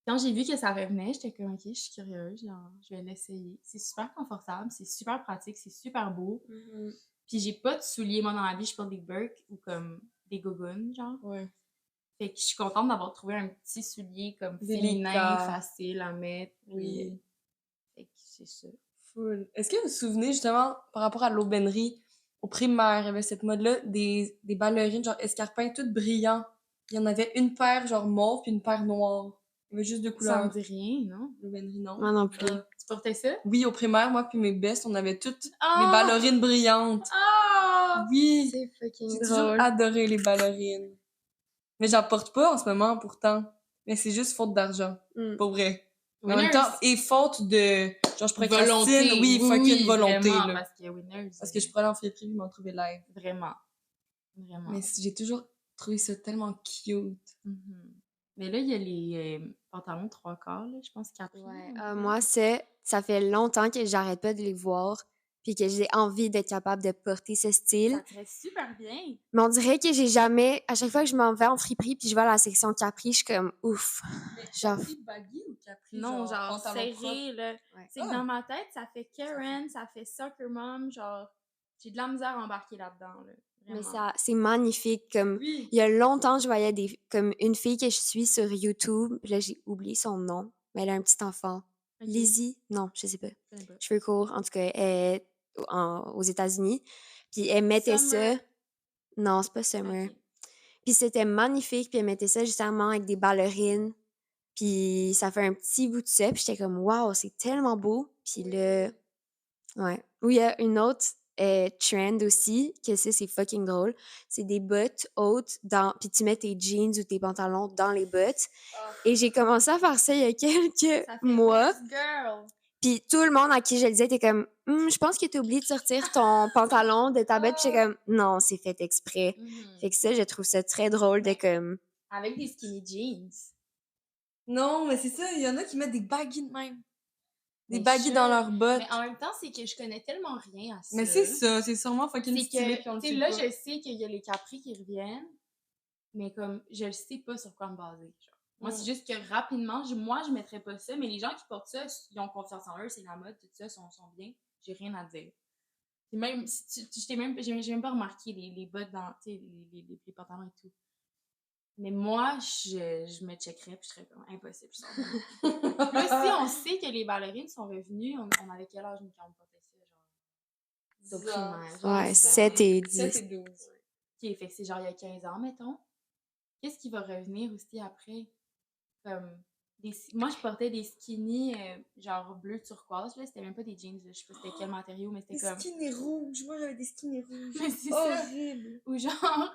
Quand j'ai vu que ça revenait, j'étais comme, OK, je suis curieuse, genre, je vais l'essayer. C'est super confortable, c'est super pratique, c'est super beau. Puis j'ai pas de souliers, moi, dans la vie, je porte des Birks ou comme des gogoons, genre. Ouais. Fait que je suis contente d'avoir trouvé un petit soulier comme Délicat. féminin, facile à mettre. Oui. Fait que c'est ça. Full. Est-ce que vous vous souvenez, justement, par rapport à l'aubainerie, au primaire, il y avait cette mode-là, des ballerines, genre escarpins, toutes brillants. Il y en avait une paire, genre mauve, puis une paire noire. Il y avait juste deux Ça me couleurs. dit rien, non? L'aubainerie, non? Moi non plus. Tu portais ça? Oui, au primaire, moi puis mes bestes, on avait toutes des Ah! ballerines brillantes. Ah! Oui! C'est fucking J'ai toujours adoré les ballerines. Mais j'en porte pas en ce moment, pourtant. Mais c'est juste faute d'argent. Pas vrai. Mais en même temps, et faute de... Genre, je procrastine. Volonté. Oui, fucking volonté, vraiment, là. parce que Winners. Parce que je pourrais aller en friperie et m'en trouver live. Vraiment. Vraiment. Mais j'ai toujours trouvé ça tellement cute. Mhm. Mais là, il y a les pantalons 3/4, là, je pense, Capri. Ouais. un peu. Moi, ça fait longtemps que j'arrête pas de les voir puis que j'ai envie d'être capable de porter ce style. Ça te reste super bien. Mais on dirait que j'ai jamais... À chaque fois que je m'en vais en friperie puis je vais à la section Capri, je suis comme ouf. Genre... Capri baggy ou Capri, Non, genre pantalon propre? serré, là. Ouais. C'est que dans ma tête, ça fait Karen, ça fait Soccer Mom, genre, j'ai de la misère à embarquer là-dedans, là. Mais Vraiment. c'est magnifique. Comme Oui. il y a longtemps, je voyais comme une fille que je suis sur YouTube. Puis là, j'ai oublié son nom. Mais elle a un petit enfant. Ok. Lizzie? Non, je sais pas. Je connais pas. Cheveux courts. En tout cas, elle est aux États-Unis. Puis elle mettait Summer. ça. Non, c'est pas Summer. Ok. Puis c'était magnifique. Puis elle mettait ça justement avec des ballerines. Puis ça fait un petit bout de ça. Puis j'étais comme, waouh, c'est tellement beau. Puis là, ouais. Oui, il y a une autre trend aussi, que c'est fucking drôle. C'est des bottes hautes puis tu mets tes jeans ou tes pantalons dans les bottes. Et j'ai commencé à faire ça il y a quelques Ça fait mois. West Girl. Puis tout le monde à qui je le disais était comme, je pense que t'as oublié de sortir ton pantalon de ta botte. Puis j'étais comme, non, c'est fait exprès. Mhm. Fait que ça, je trouve ça très drôle de comme... Avec des skinny jeans. Non, mais c'est ça, il y en a qui mettent des baggy de même. Des Mais baggy dans leurs bottes. Mais en même temps, c'est que je connais tellement rien à ça. Mais c'est ça, c'est sûrement fucking C'est stylé puis on que, le tu sais, sait là, pas. je sais qu'il y a les Capri qui reviennent, mais comme, je le sais pas sur quoi me baser. Genre. Moi, c'est juste que rapidement, moi, je mettrais pas ça, mais les gens qui portent ça, ils ont confiance en eux, c'est la mode, tout ça, sont bien. J'ai rien à dire. Et même, j'ai même pas remarqué les bottes dans, tu sais, les pantalons et tout. Mais moi, je me checkerais puis je serais comme impossible. Je sors pas. Là, si on sait que les ballerines sont revenues, on avait quel âge quand on portait ça? Genre, au primaire. Genre Ouais, 10 ans. 7 et 7 10. et 12. Ok, fait que c'est genre il y a 15 ans, mettons. Qu'est-ce qui va revenir aussi après? Comme moi, je portais des skinny, genre bleu turquoise, là. C'était même pas des jeans, là. Je sais pas c'était quel matériau, mais c'était Des comme... skinny rouges. Moi, j'avais des skinny rouges. Mais c'est ça. Horrible. Ou genre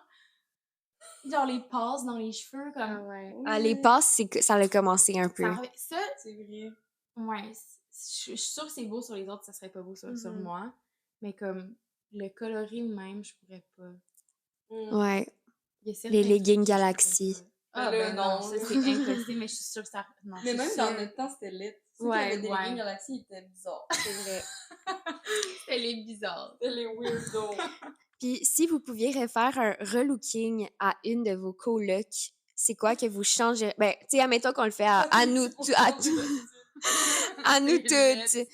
les passes dans les cheveux, comme... ouais. Oui. Les passes, ça a commencé un peu. Ça, C'est vrai. ouais, je suis sûre que c'est beau sur les autres, ça serait pas beau sur Mhm. moi. Mais comme le coloris même, je pourrais pas. Ouais. Il y a certains Les trucs leggings que je pourrais Galaxy. pas. Ah, Mais là, ben non, non, ça là. c'est impossible, mais je suis sûre que ça. Non, Mais je suis même dans sûre. notre temps, c'était lit. Ceux Ouais, qui avaient des ouais. leggings Galaxy, ils étaient bizarres. C'est vrai. C'était Elle est bizarre. Elle est weirdo. Puis si vous pouviez refaire un relooking à une de vos colocs, c'est quoi que vous changeriez? Ben, tu sais, admettons qu'on le fait à nous, à nous toutes.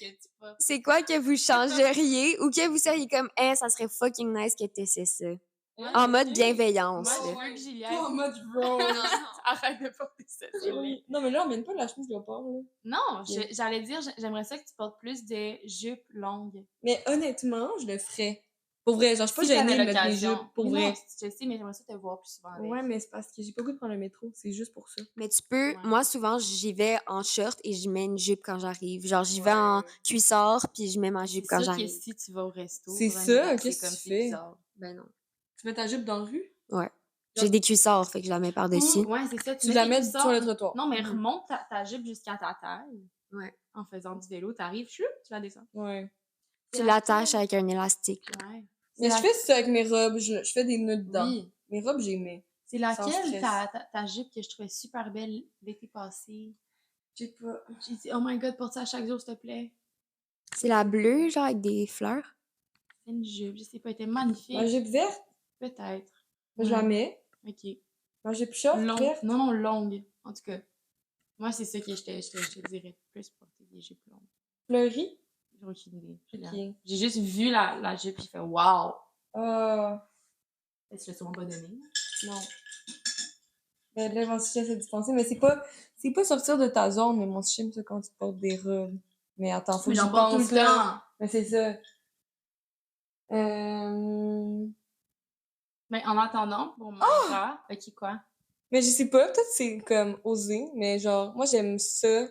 C'est quoi que vous changeriez ou que vous seriez comme, ça serait fucking nice que t'essaies ça? En mode bienveillance, Moi, je là. veux que Juliette... Pas en mode bro. Arrête de porter ça. Non, mais là, on mène pas la chemise léopard, là. Non, j'allais dire, j'aimerais ça que tu portes plus de jupes longues. Mais honnêtement, je le ferais. Pour vrai, genre, je suis pas gênée de mettre mes jupes, pour vrai. Non, je sais, mais j'aimerais ça te voir plus souvent avec. Ouais, mais c'est parce que j'ai pas le goût de prendre le métro, c'est juste pour ça. Mais tu peux, Ouais. moi, souvent, j'y vais en short et je mets une jupe quand j'arrive. Genre, j'y vais en cuissard puis je mets ma jupe C'est quand sûr que j'arrive. si tu vas au resto, C'est pour un ça, hiver, qu'est-ce c'est comme que tu c'est fais? bizarre. Ben non. Tu mets ta jupe dans la rue? Ouais. J'ai des cuissards, fait que je la mets par-dessus. Ouais, c'est ça. Tu la tes mets cuissards. sur le trottoir. Non, mais Mhm. remonte ta jupe jusqu'à ta taille. Ouais. En faisant du vélo, t'arrives, choup, tu la descends. Ouais. Tu l'attaches avec un élastique. Ouais. Mais je fais ça avec mes robes, je fais des nœuds dedans. Oui. Mes robes, j'ai mis. C'est Sans laquelle stress. ta jupe que je trouvais super belle l'été passé? J'ai pas. J'ai dit, oh my god, porte ça chaque jour, s'il te plaît. C'est la bleue, genre, avec des fleurs. C'est une jupe, je sais pas, elle était magnifique. Ma jupe verte, Peut-être. je la mets. Ok. Ma jupe short, Longue. verte. Non, longue. En tout cas. Moi, c'est ça que je te dirais. Plus porter des jupes longues. Fleurie. J'ai aucune idée. Ok. J'ai juste vu la jupe et j'ai fait wow! Euh, Je l'ai sûrement pas donné. non. Ben là, mon sujet, c'est dispensé, mais c'est pas sortir de ta zone, mais mon sujet, c'est quand tu portes des robes. Mais attends, faut Mais que j'en j'y porte tout pense, le là. temps. Mais c'est ça. Mais en attendant, pour moi, ok, quoi? Mais je sais pas, peut-être c'est comme osé, mais genre, moi j'aime ça.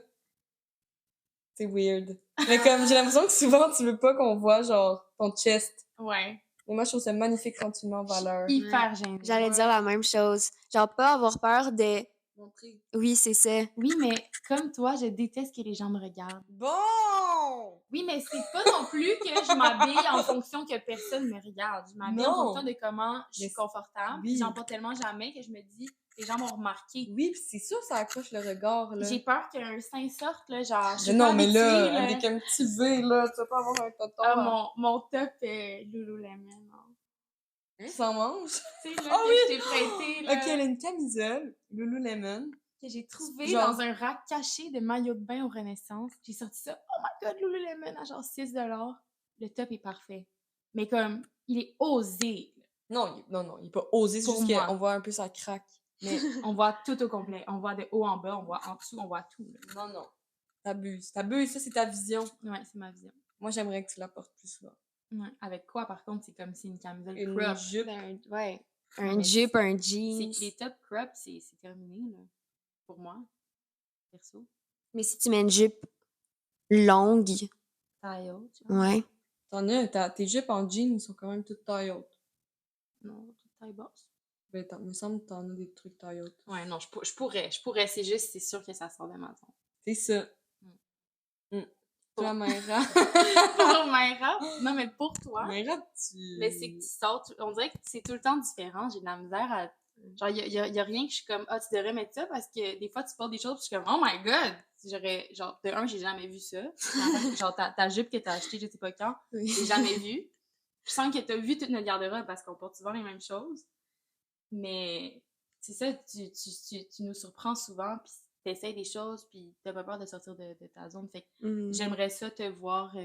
C'est weird. Mais comme j'ai l'impression que souvent tu veux pas qu'on voit genre ton chest. Ouais. Mais moi je trouve ça magnifique quand tu le mets en valeur. Hyper gênée. J'allais dire la même chose. Genre, pas avoir peur de... Montrer. Oui, c'est ça. Oui, mais comme toi, je déteste que les gens me regardent. Bon! Oui, mais c'est pas non plus que je m'habille en fonction que personne me regarde. Je m'habille en Non. fonction de comment je suis Mais confortable. oui. Puis j'en porte tellement jamais que je me dis, les gens m'ont remarqué. Oui, pis c'est sûr ça accroche le regard là. J'ai peur qu'un sein sorte, là, genre, je suis Mais non, pas mais habituée, là, là. avec un petit V là, tu vas pas avoir un tonton. Ah, mon top Lululemon, non? Sans manche. Tu sais, là, Ah que oui! je t'ai prêté, là, Ok, elle a une camisole, Lululemon. que j'ai trouvé Genre- dans un rack caché de maillots de bain au Renaissance. J'ai sorti ça, oh my god, Lululemon, à genre 6$. Le top est parfait. Mais comme, il est osé. Là. Non, il est pas osé, c'est Pour juste moi. qu'on voit un peu sa craque. Mais On voit tout au complet. On voit de haut en bas, on voit en dessous, on voit tout. Là. non. T'abuses, ça c'est ta vision. Ouais, c'est ma vision. Moi j'aimerais que tu la portes plus souvent. Ouais. Avec quoi, par contre, c'est comme si une camisole Une crop. jupe. Ben, ouais. Mais Un jupe, un C'est jeans. que les top crop, c'est terminé, là. Pour moi. Perso. Mais si tu mets une jupe longue, Taille haute, tu vois. ouais. Tes jupes en jeans sont quand même toutes taille haute. Non, toute taille basse. Ben, me semble que t'en as des trucs taille haute. Ouais, non, je pourrais. C'est juste, c'est sûr que ça sort de ma zone. C'est ça. Toi, Mayra. Pour Mayra, non, mais pour toi, Mayra, tu... mais c'est que tu sors, on dirait que c'est tout le temps différent. J'ai de la misère à. Genre, y a rien que je suis comme, ah, tu devrais mettre ça parce que des fois, tu portes des choses, puis je suis comme, oh my god! J'aurais, genre, de un, j'ai jamais vu ça. Genre, ta jupe que t'as achetée, je sais pas quand, j'ai jamais vu. Je sens que t'as vu toute notre garde-robe parce qu'on porte souvent les mêmes choses. Mais, c'est ça, tu nous surprends souvent, puis t'essayes des choses, puis t'as pas peur de sortir de ta zone. Fait que Mhm. j'aimerais ça te voir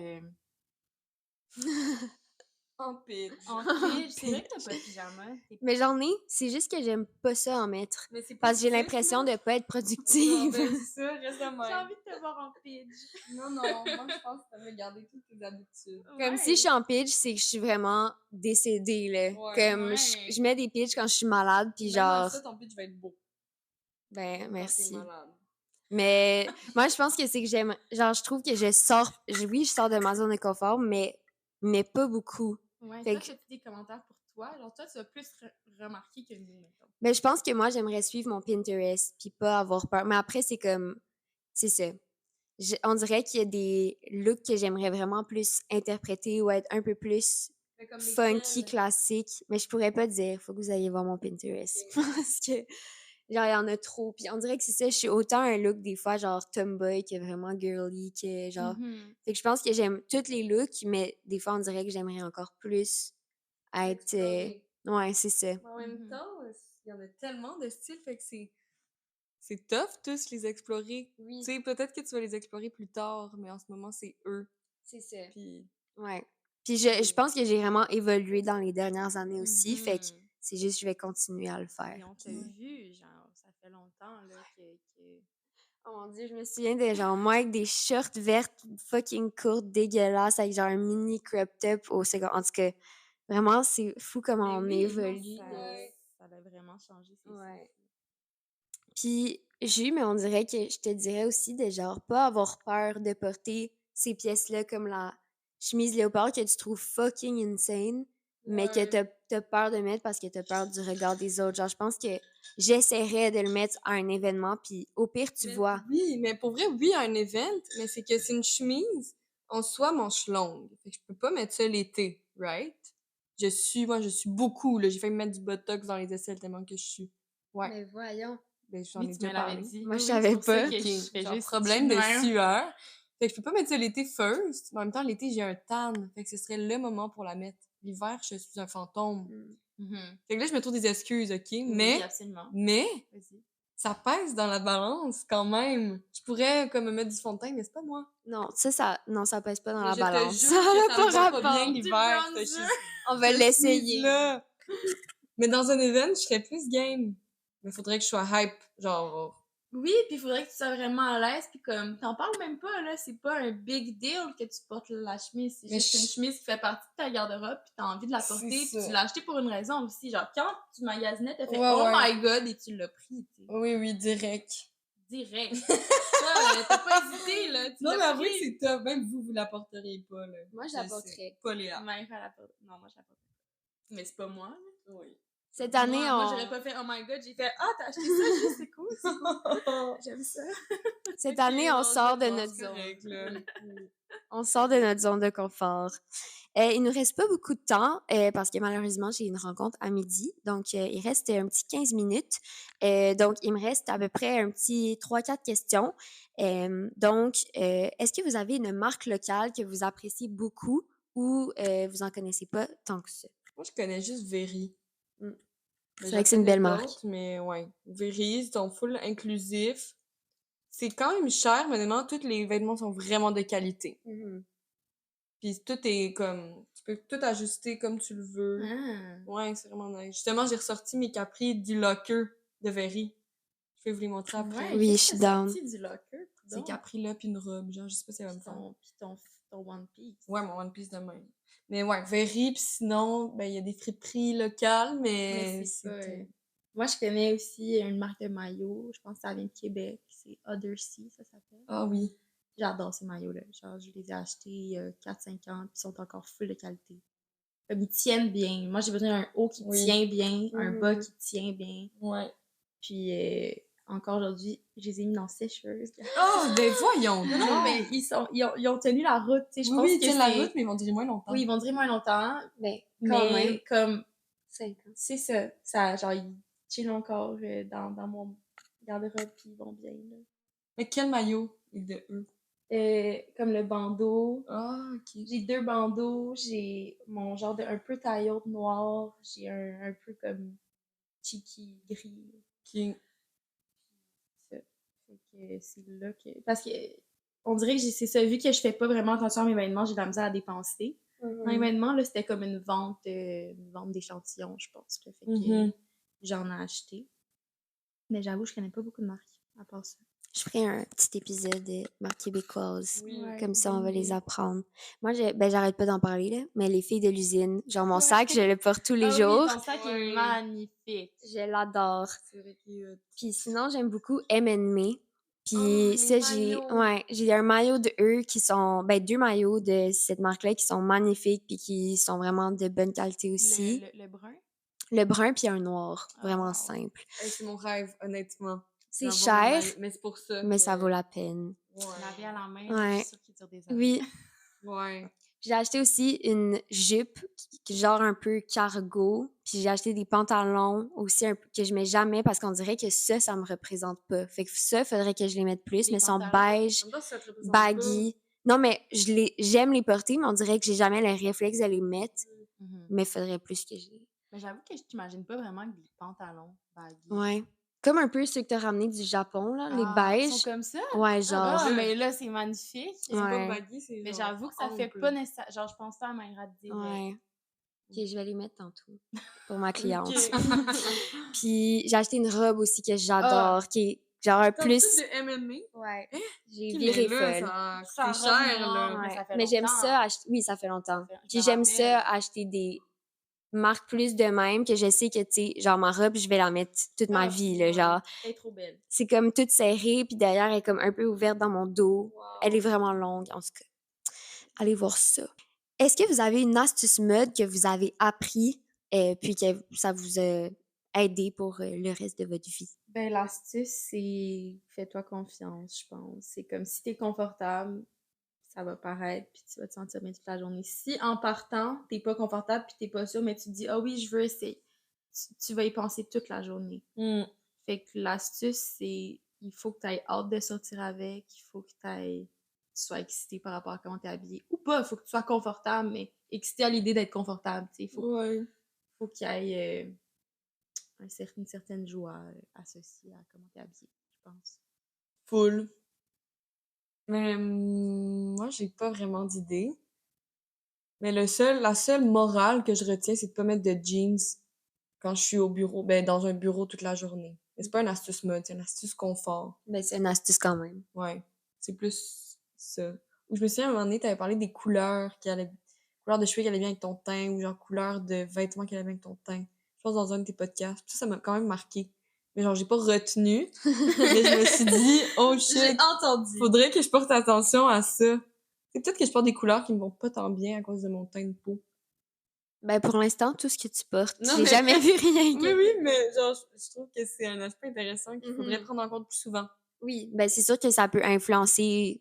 En pitch. en pitch. C'est vrai que t'as pas de pyjama. Mais j'en ai, c'est juste que j'aime pas ça en mettre. Mais c'est Parce que j'ai positif, l'impression là. de pas être Ah, productive. ben, c'est ça, reste de J'ai même. envie de te voir en pitch. Non, moi je pense que ça veut garder toutes tes habitudes. Comme si je suis en pitch, c'est que je suis vraiment décédée, là. Ouais, Comme ouais. je mets des pitchs quand je suis malade, puis Même dans genre... ça, ton pitch va être beau. Ben, Quand t'es merci. malade. Mais moi, je pense que c'est que j'aime... Genre, je trouve que je sors... Oui, je sors de ma zone de confort, mais pas beaucoup. Ouais, Fait toi, que- t'as des commentaires pour toi. Genre, toi, tu vas plus remarquer que nous, mettons. Mais je pense que moi, j'aimerais suivre mon Pinterest, puis pas avoir peur. Mais après, c'est comme... C'est ça. On dirait qu'il y a des looks que j'aimerais vraiment plus interpréter ou être un peu plus Mais comme funky, lesquelles? classique. Mais je pourrais pas dire, faut que vous alliez voir mon Pinterest. Ok. Parce que Genre, il y en a trop. Puis on dirait que c'est ça, je suis autant un look des fois, genre tomboy, que vraiment girly, que genre... Mhm. Fait que je pense que j'aime tous les looks, mais des fois, on dirait que j'aimerais encore plus être... Explorer. Ouais, c'est ça. Mais en même Mhm. temps, il y en a tellement de styles, fait que c'est tough tous les explorer. Oui. Tu sais, peut-être que tu vas les explorer plus tard, mais en ce moment, c'est eux. C'est ça. Puis Ouais. Puis je pense que j'ai vraiment évolué dans les dernières années aussi, fait que Mhm. c'est juste je vais continuer à le faire. Et on t'a Puis- vu, genre, ça fait longtemps, là, que... Oh mon Dieu, je me souviens de genre moi avec des shorts vertes fucking courtes, dégueulasses, avec genre un mini crop top au second. En tout cas, vraiment, c'est fou comment on Mais oui, non, évolue. ça a vraiment changé, c'est Ouais. ça. Puis j'ai eu, mais on dirait que je te dirais aussi de genre pas avoir peur de porter ces pièces-là comme la chemise léopard que tu trouves fucking insane, mais que t'as peur de mettre parce que t'as peur du regard des autres. Genre, je pense que j'essaierais de le mettre à un événement, puis au pire, tu Mais vois. oui, mais pour vrai, oui, à un event, mais c'est que c'est une chemise en soi manche longue. Fait que je peux pas mettre ça l'été, right? Moi, je suis beaucoup, là. J'ai failli me mettre du botox dans les aisselles tellement que je suis. Ouais. Mais voyons. Ben, j'en Oui, ai tu déjà me l'avais parlé. dit. Moi, Oui, je oui, savais c'est pour ça pas. que Ok, je fais genre juste... problème de je suis même. sueur. Fait que je peux pas mettre ça l'été first, mais en même temps, l'été, j'ai un tan. Fait que ce serait le moment pour la mettre. L'hiver, je suis un fantôme. Mhm. Fait que là, je me trouve des excuses, ok? Oui, Mais, absolument. mais, Vas-y. ça pèse dans la balance quand même. Je pourrais comme me mettre du fond de teint, mais c'est pas moi. Non, non, ça pèse pas dans Mais la je te balance. jure Ça que n'a ça pas me va pas bien rapport. l'hiver, bronzer. cette On va l'essayer. là. Mais dans un event, je serais plus game. Mais faudrait que je sois hype, genre. Oui, puis il faudrait que tu sois vraiment à l'aise, puis comme, t'en parles même pas, là, c'est pas un big deal que tu portes la chemise, c'est Mais juste une chemise qui fait partie de ta garde-robe, puis t'as envie de la C'est porter, puis ça. tu l'as acheté pour une raison aussi, genre, quand tu magasinais, t'as fait Ouais, oh ouais. my god, et tu l'as pris, tu sais, Oui, oui, direct. direct. Ça, t'as pas hésité, là, tu Non, mais l'as avouez que pris. c'est top. Même vous la porteriez pas, là. Moi, je Je la sais. porterais. Pas Léa. Mère, elle la porte. Non, moi, je la porte pas. Mais c'est pas moi, là. Oui. Cette année, Moi, j'aurais pas fait oh my god, j'ai fait ah, t'as acheté ça, juste, c'est cool, c'est cool. J'aime ça. Cette Ok, année, on non, sort de je notre pense zone. correct, là. On sort de notre zone de confort. Il nous reste pas beaucoup de temps parce que malheureusement, j'ai une rencontre à midi. Donc, il reste un petit 15 minutes. Donc, il me reste à peu près un petit 3-4 questions. Est-ce que vous avez une marque locale que vous appréciez beaucoup ou vous en connaissez pas tant que ça? Moi, je connais juste Very. Mm. Mais C'est j'en vrai que c'est une connais belle marque. d'autres, mais ouais. Very, ils sont full inclusifs. C'est quand même cher, mais honnêtement, tous les vêtements sont vraiment de qualité. Puis tout est comme... Tu peux tout ajuster comme tu le veux. Ah. Ouais, c'est vraiment nice. Justement, j'ai ressorti mes capris du locker de Very. Je vais vous les montrer après. Ouais, Oui, qu'est-ce je suis que t'as down. sorti du locker? Ces Donc, capris-là, puis une robe. Genre, je sais pas si ça va me puis faire. ton One Piece. Ouais, mon One Piece de même. Mais ouais, Very, pis sinon, ben, il y a des friperies locales, mais Mais c'est pas... tout. Moi, je connais aussi une marque de maillots. Je pense que ça vient de Québec. C'est Other Sea, ça s'appelle. Ah oui. J'adore ces maillots-là. Genre, je les ai achetés il y a 4-5 ans, puis ils sont encore full de qualité. Comme ils tiennent bien. Moi, j'ai besoin d'un haut qui Oui. tient bien, un bas Mhm. qui tient bien. Ouais. Puis, encore aujourd'hui, je les ai mis dans sécheuse. Oh, ben voyons Non, donc! mais ils ont tenu la route, tu sais. Je Oui, pense oui, ils que tiennent la c'est... route, mais ils vont durer moins longtemps. Oui, ils vont durer moins longtemps, Mais mais comme... 5 ans. C'est ça. Genre, ils chillent encore dans mon garde-robe, puis ils vont bien, là. Mais quel maillot est de eux? Comme le bandeau. Ah, ok. J'ai 2 bandeaux, j'ai mon genre de un peu taille haute noir, j'ai un peu comme cheeky gris. Ok. Ça. Fait que c'est là que... Parce que on dirait que c'est ça, vu que je fais pas vraiment attention à mes vêtements, j'ai de la misère à dépenser. Dans les vêtements, là, c'était comme une vente d'échantillons, je pense. Là. Fait que Mhm. j'en ai acheté. Mais j'avoue, je connais pas beaucoup de marques, à part ça. Je ferai un petit épisode de marque québécoise. Oui. Ouais, Comme ça, on va bonne les idée. apprendre. Moi, j'arrête pas d'en parler, là, mais les filles de l'usine, genre mon Ouais. sac, je le porte tous les Ah jours. oui, ton sac Ouais. est magnifique. Je l'adore. C'est vrai qu'il est hot. Puis sinon, j'aime beaucoup M&Me. Puis Oh, ça, les maillots. j'ai un maillot de eux qui sont, 2 maillots de cette marque-là qui sont magnifiques puis qui sont vraiment de bonne qualité aussi. Le brun? Le brun puis un noir, vraiment wow. simple. Hey, c'est mon rêve, honnêtement. C'est D'avoir un cher, maillot. Mais c'est pour ça mais que... ça vaut la peine. Ouais. Laver à la main, Ouais. je suis sûre qu'il dure des années. Oui. Ouais. J'ai acheté aussi une jupe, genre un peu cargo. Puis j'ai acheté des pantalons aussi un peu que je mets jamais parce qu'on dirait que ça me représente pas. Fait que ça, faudrait que je les mette plus, Les mais sont pantalons, beige, En même temps, ça te représente baggy. Non, mais j'aime les porter, mais on dirait que j'ai jamais le réflexe de les mettre. Mhm. Mais faudrait plus que je les... Mais j'avoue que je t'imagine pas vraiment avec des pantalons baggy. Ouais. Comme un peu ceux que t'as ramenés du Japon, là, les Ah, ils sont beige. comme ça? Ouais, genre. Ah, mais là, c'est magnifique. C'est pas Ouais. baggy, c'est Mais genre j'avoue que ça fait ample. pas nécessaire. Genre, je pense pas à Mayra de dire. Ouais. Ok, je vais les mettre tantôt pour ma cliente. Ok. Puis j'ai acheté une robe aussi que j'adore, Ah. qui est genre un Comme plus... tout de M&A. Ouais. J'ai Ok, viré mais là, folle. ça a Ça coûté cher, remonte. là. mais Ouais. ça fait Mais j'aime longtemps. ça acheter... Oui, ça fait longtemps. Je Puis me j'aime ça rappelle. acheter des marques plus de même que je sais que, tu sais, genre ma robe, je vais la mettre toute ma Ah, vie, là, ouais. genre. Elle est trop belle. C'est comme toute serrée, puis derrière, elle est comme un peu ouverte dans mon dos. Wow. Elle est vraiment longue, en tout cas. Allez voir ça. Est-ce que vous avez une astuce mode que vous avez appris, puis que ça vous a aidé pour le reste de votre vie? Ben, l'astuce, c'est fais-toi confiance, je pense. C'est comme si t'es confortable, ça va paraître, puis tu vas te sentir bien toute la journée. Si en partant, t'es pas confortable, puis t'es pas sûr, mais tu te dis, ah oui, je veux essayer, tu vas y penser toute la journée. Hmm. Fait que l'astuce, c'est il faut que tu aies hâte de sortir avec, il faut que tu sois excité par rapport à comment t'es habillé. Ou pas, il faut que tu sois confortable, mais excité à l'idée d'être confortable. Il Ouais. faut qu'il y ait une certaine joie associée à comment t'es habillé, je pense. Full. Mais moi, j'ai pas vraiment d'idée. Mais la seule morale que je retiens, c'est de pas mettre de jeans quand je suis au bureau, ben dans un bureau toute la journée. Mais c'est pas une astuce mode, c'est une astuce confort. Ben, c'est une astuce quand même. Ouais. C'est plus ça. Ou je me souviens, à un moment donné, t'avais parlé des couleurs couleurs de cheveux qui allaient bien avec ton teint, ou genre couleurs de vêtements qui allaient bien avec ton teint. Je pense dans un de tes podcasts. Puis ça m'a quand même marqué. Mais genre, j'ai pas retenu. Mais je me suis dit, oh J'ai shit, entendu. faudrait que je porte attention à ça. C'est peut-être que je porte des couleurs qui me vont pas tant bien à cause de mon teint de peau. Ben, pour l'instant, tout ce que tu portes, Non, j'ai mais- jamais vu rien. Oui, oui, mais genre, je trouve que c'est un aspect intéressant qu'il faudrait Mhm. prendre en compte plus souvent. Oui, ben c'est sûr que ça peut influencer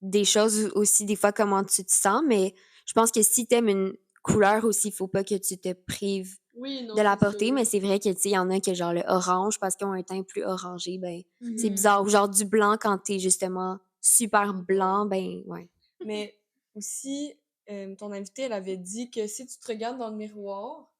des choses aussi, des fois, comment tu te sens, mais je pense que si t'aimes une couleur aussi, il faut pas que tu te prives Oui, non, de la c'est porter, sûr. mais c'est vrai que, tu sais, il y en a que genre le orange, parce qu'ils ont un teint plus orangé, ben, c'est Mhm. bizarre. Ou genre du blanc quand t'es justement super blanc, ben, ouais. Mais aussi, ton invitée, elle avait dit que si tu te regardes dans le miroir,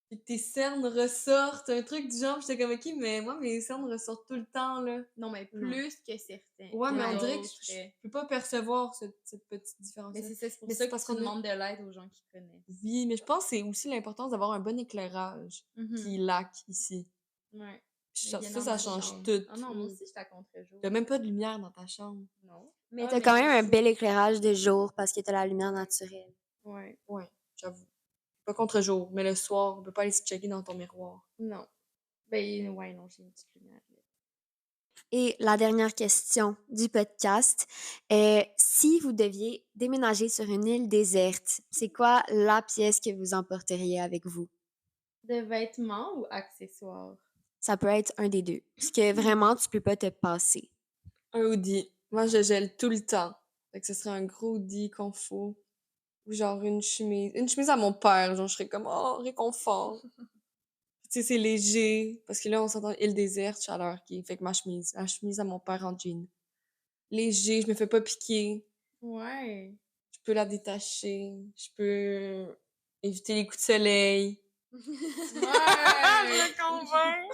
et que tes cernes ressortent, un truc du genre, j'étais comme, ok, mais moi, mes cernes ressortent tout le temps, là. Non, mais plus que certains. Ouais, mais on que dirait que d'autres. je peux pas percevoir cette petite différence. Mais c'est pour Mais ça c'est que parce tu qu'on a- demandes de l'aide aux gens qui connaissent. Oui, mais je pense que c'est aussi l'importance d'avoir un bon éclairage qui laque ici. Ouais. Ça, Mais bien ça, dans ça ma change chambre. tout. Ah non, moi Oui. aussi, j'étais à contre-jour. T'as même pas de lumière dans ta chambre. Non. Mais Ah, t'as quand même un je- bel éclairage de jour parce que t'as la lumière naturelle. Ouais. Ouais, j'avoue. Pas contre-jour, mais le soir, on peut pas aller se checker dans ton miroir. Non. Ben, ouais, non, j'ai une petite lumière. Et la dernière question du podcast, si vous deviez déménager sur une île déserte, c'est quoi la pièce que vous emporteriez avec vous? De vêtements ou accessoires? Ça peut être un des deux. Parce que vraiment, tu peux pas te passer. Un hoodie. Moi, je gèle tout le temps. Fait que ce serait un gros hoodie confort. Ou genre une chemise. Une chemise à mon père. Genre, je serais comme, oh, réconfort. Tu sais, c'est léger. Parce que là, on s'entend île déserte, chaleur qui fait que ma chemise. La chemise à mon père en jean. Léger, je me fais pas piquer. Ouais. Je peux la détacher. Je peux éviter les coups de soleil. Ouais! Me convainc!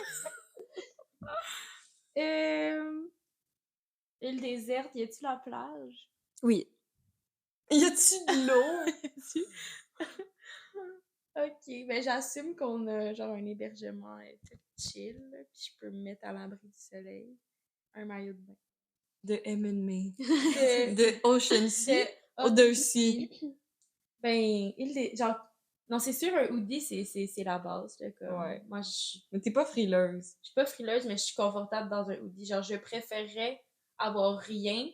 Île déserte, y a-tu la plage? Oui. Y a-tu de l'eau? Ok, ben j'assume qu'on a genre un hébergement tout chill, là, puis je peux me mettre à l'abri du soleil. Un maillot de bain. De M&A. De- De Ocean Sea. de- Other Sea. Ben, genre, non, c'est sûr, un hoodie, c'est la base, là, comme, Ouais. moi, je Mais t'es pas frileuse. suis pas frileuse, mais je suis confortable dans un hoodie. Genre, je préférerais avoir rien,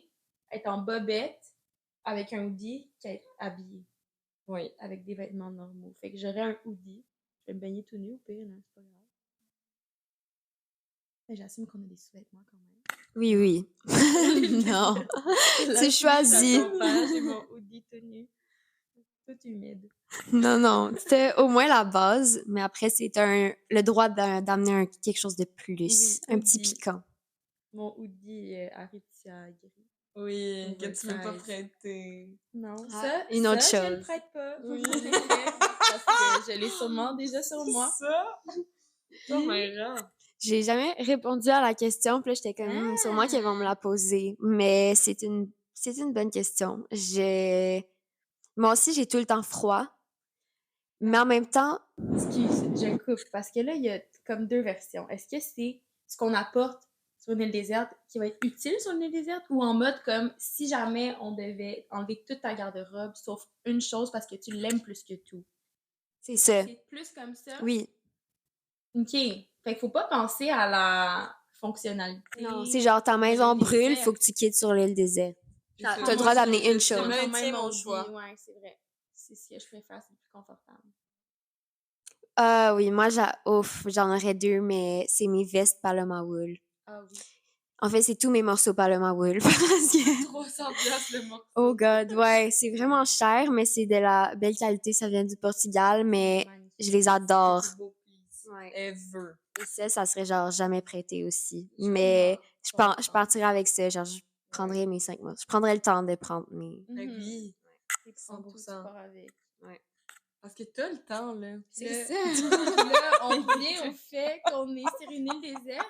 être en bobette, avec un hoodie, qu'être habillée, Oui. avec des vêtements normaux. Fait que j'aurais un hoodie. Je vais me baigner tout nu, au pire, là, c'est pas grave. Mais j'assume qu'on a des sous-vêtements quand même. Oui. Non. La Tu chemise à choisis. ton père, j'ai mon hoodie tout nu. Tout humide. Non, c'était au moins la base, mais après, c'est le droit d'amener quelque chose de plus, Oui, un petit hoodie. piquant. Mon hoodie Aritzia gris. Oui, que tu veux pas Oversize. prêter. Non, Ah, une autre je le chose. prête pas. Faut Oui. que je l'ai parce que je l'ai sûrement déjà sur moi. Ça? Oh my god. J'ai jamais répondu à la question, puis là, j'étais comme, sûrement qu'ils vont me la poser. Mais c'est une bonne question. Moi aussi, j'ai tout le temps froid. Mais en même temps, Excuse, je coupe parce que là, il y a comme deux versions. Est-ce que c'est ce qu'on apporte sur une île déserte qui va être utile sur une île déserte ou en mode comme si jamais on devait enlever toute ta garde-robe sauf une chose parce que tu l'aimes plus que tout? c'est ça. C'est plus comme ça? Oui. OK. Fait qu'il faut pas penser à la fonctionnalité. Non, c'est genre ta maison l'île brûle, déserte. faut que tu quittes sur l'île désert. T'as C'est le ça. droit d'amener une Je chose. Quand maintiens même mon ordi, choix. Ouais, c'est vrai. C'est ce que je préfère, c'est plus confortable. Ah oui, moi, j'en aurais deux, mais c'est mes vestes Paloma Wool. Ah oui. En fait, c'est tous mes morceaux Paloma Wool. Parce que... 300 piastres le morceau. Oh God, ouais, c'est vraiment cher, mais c'est de la belle qualité. Ça vient du Portugal, mais Magnifique. je les adore. C'est le plus beau piece Ouais. ever. Et ça serait genre jamais prêté aussi. Je Mais comprends. je partirais avec ça. Genre, je prendrais mes 5 mois. Je prendrais le temps de prendre mes... Ben Mhm. oui, Tu prends tout, tu 100%. pars avec. Parce que t'as le temps, là. Puis là, ça. puis là, on revient au fait qu'on est sur une île déserte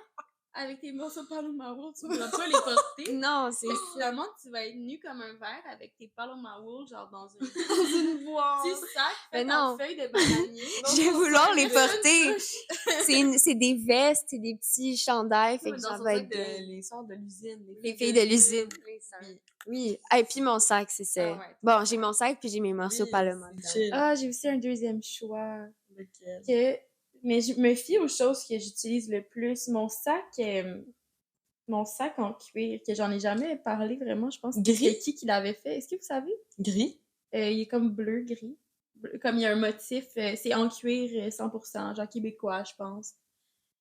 avec tes morceaux de Paloma Wool, tu pourras pas les porter. Non, c'est Fait que finalement, tu vas être nu comme un verre avec tes Paloma Wool, genre dans un Dans une boîte. petit sac Mais fait non. en feuille de bananier. Je vais vouloir les Juste une porter. touche. C'est des vestes, c'est des petits chandails, fait Mais que dans ça son va sac être bien. les sortes de l'usine. Les filles de l'usine. Oui. Oui. Et puis mon sac, c'est ça. Ah ouais, Bon, j'ai mon sac, puis j'ai mes morceaux Oui, Paloma. c'est chill. Ah, j'ai aussi un deuxième choix. Lequel? Mais je me fie aux choses que j'utilise le plus. Mon sac en cuir, que j'en ai jamais parlé vraiment, je pense. Gris? C'était qui l'avait fait? Est-ce que vous savez? Gris? Il est comme bleu-gris. Comme il y a un motif, c'est en cuir 100%, genre québécois, je pense.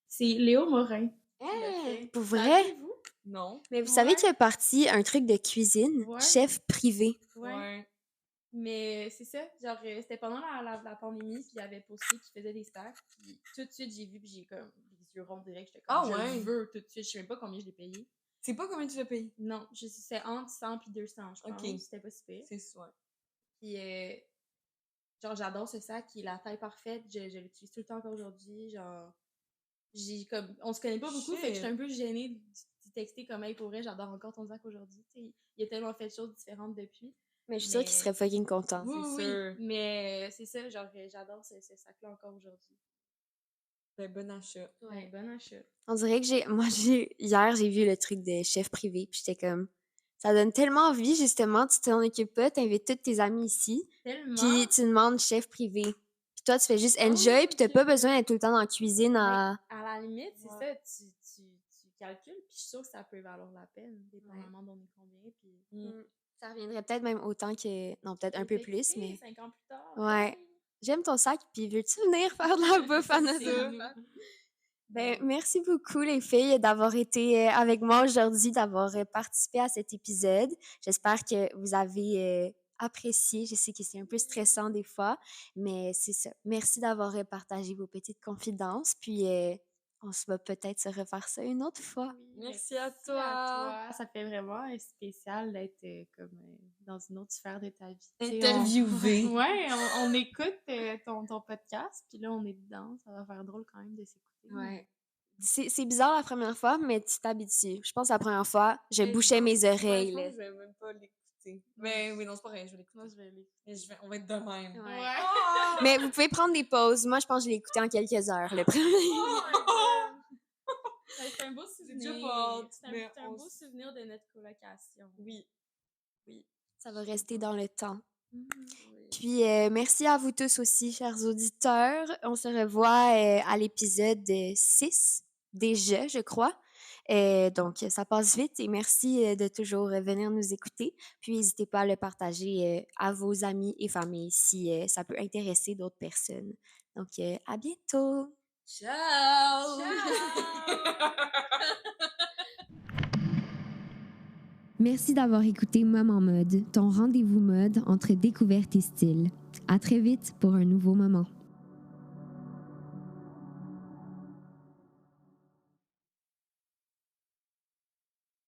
C'est Léo Morin qui l'a fait. Pour vrai? Saviez-vous? Non. Mais vous savez Ouais. qu'il y a parti un truc de cuisine, Ouais. chef privé. Ouais. Mais c'est ça, genre, c'était pendant la pandémie, puis il avait posté qu'il faisait des stacks, puis tout de suite, j'ai vu, puis j'ai comme les yeux ronds direct, j'étais comme, Ah je ouais? le veux tout de suite, je sais même pas combien je l'ai payé. C'est pas combien tu l'as payé? Non, c'est entre 100 puis 200, je pense, Ok. c'était pas si pire. C'est ça. Puis, genre, j'adore ce sac, il a la taille parfaite, je l'utilise tout le temps encore aujourd'hui, genre, on se connaît pas beaucoup, fait que je suis un peu gênée de texter comme, hey, pour vrai, j'adore encore ton sac aujourd'hui, tu sais, il a tellement fait de choses différentes depuis. Mais je suis sûre qu'il serait fucking content. Oui, c'est sûr. mais c'est ça, genre, j'adore ce sac-là encore aujourd'hui. Ben, bon achat. Ouais, bon achat. On dirait que hier, j'ai vu le truc de chef privé, puis j'étais comme, ça donne tellement envie, justement, tu t'en occupes pas, t'invites tous tes amis ici, Tellement. puis tu demandes chef privé. Puis toi, tu fais juste enjoy, puis t'as ok. pas besoin d'être tout le temps dans la cuisine à... À la limite, c'est Ouais. ça, tu calcules, puis je suis sûre que ça peut valoir la peine, dépendamment d'on est combien, puis... Ça reviendrait peut-être même autant que... Non, peut-être un peu plus, mais... 5 ans plus tard. Ouais. J'aime ton sac, puis veux-tu venir faire de la bouffe à notre C'est repas? nous. Ben, merci beaucoup, les filles, d'avoir été avec moi aujourd'hui, d'avoir participé à cet épisode. J'espère que vous avez apprécié. Je sais que c'est un peu stressant des fois, mais c'est ça. Merci d'avoir partagé vos petites confidences. Puis, on se va peut-être se refaire ça une autre fois. Oui, Merci à toi. Ça fait vraiment spécial d'être comme dans une autre sphère de ta vie. Tu sais, Interviewé. Ouais, on écoute ton podcast, puis là, on est dedans. Ça va faire drôle quand même de s'écouter. Ouais. C'est bizarre la première fois, mais tu t'habitues. Je pense que la première fois, je Mais bouchais non, mes la oreilles. première Là. fois, je vais même pas l'écouter. Mais oui, non, c'est pas vrai, je vais l'écouter. Moi, je vais aller. Mais on va être de même. Ouais. Ouais. Mais vous pouvez prendre des pauses. Moi, je pense que je l'ai écouté en quelques heures, le premier. C'est un beau souvenir. déjà pas hâte, C'est mais un on beau s- souvenir de notre colocation. Oui. Ça va rester dans le temps. Mhm. Puis, merci à vous tous aussi, chers auditeurs. On se revoit à l'épisode 6, déjà, je crois. Donc, ça passe vite et merci de toujours venir nous écouter. Puis, n'hésitez pas à le partager à vos amis et familles si ça peut intéresser d'autres personnes. Donc, à bientôt! Ciao! Ciao! Merci d'avoir écouté Maman Mode, ton rendez-vous mode entre découverte et style. À très vite pour un nouveau moment.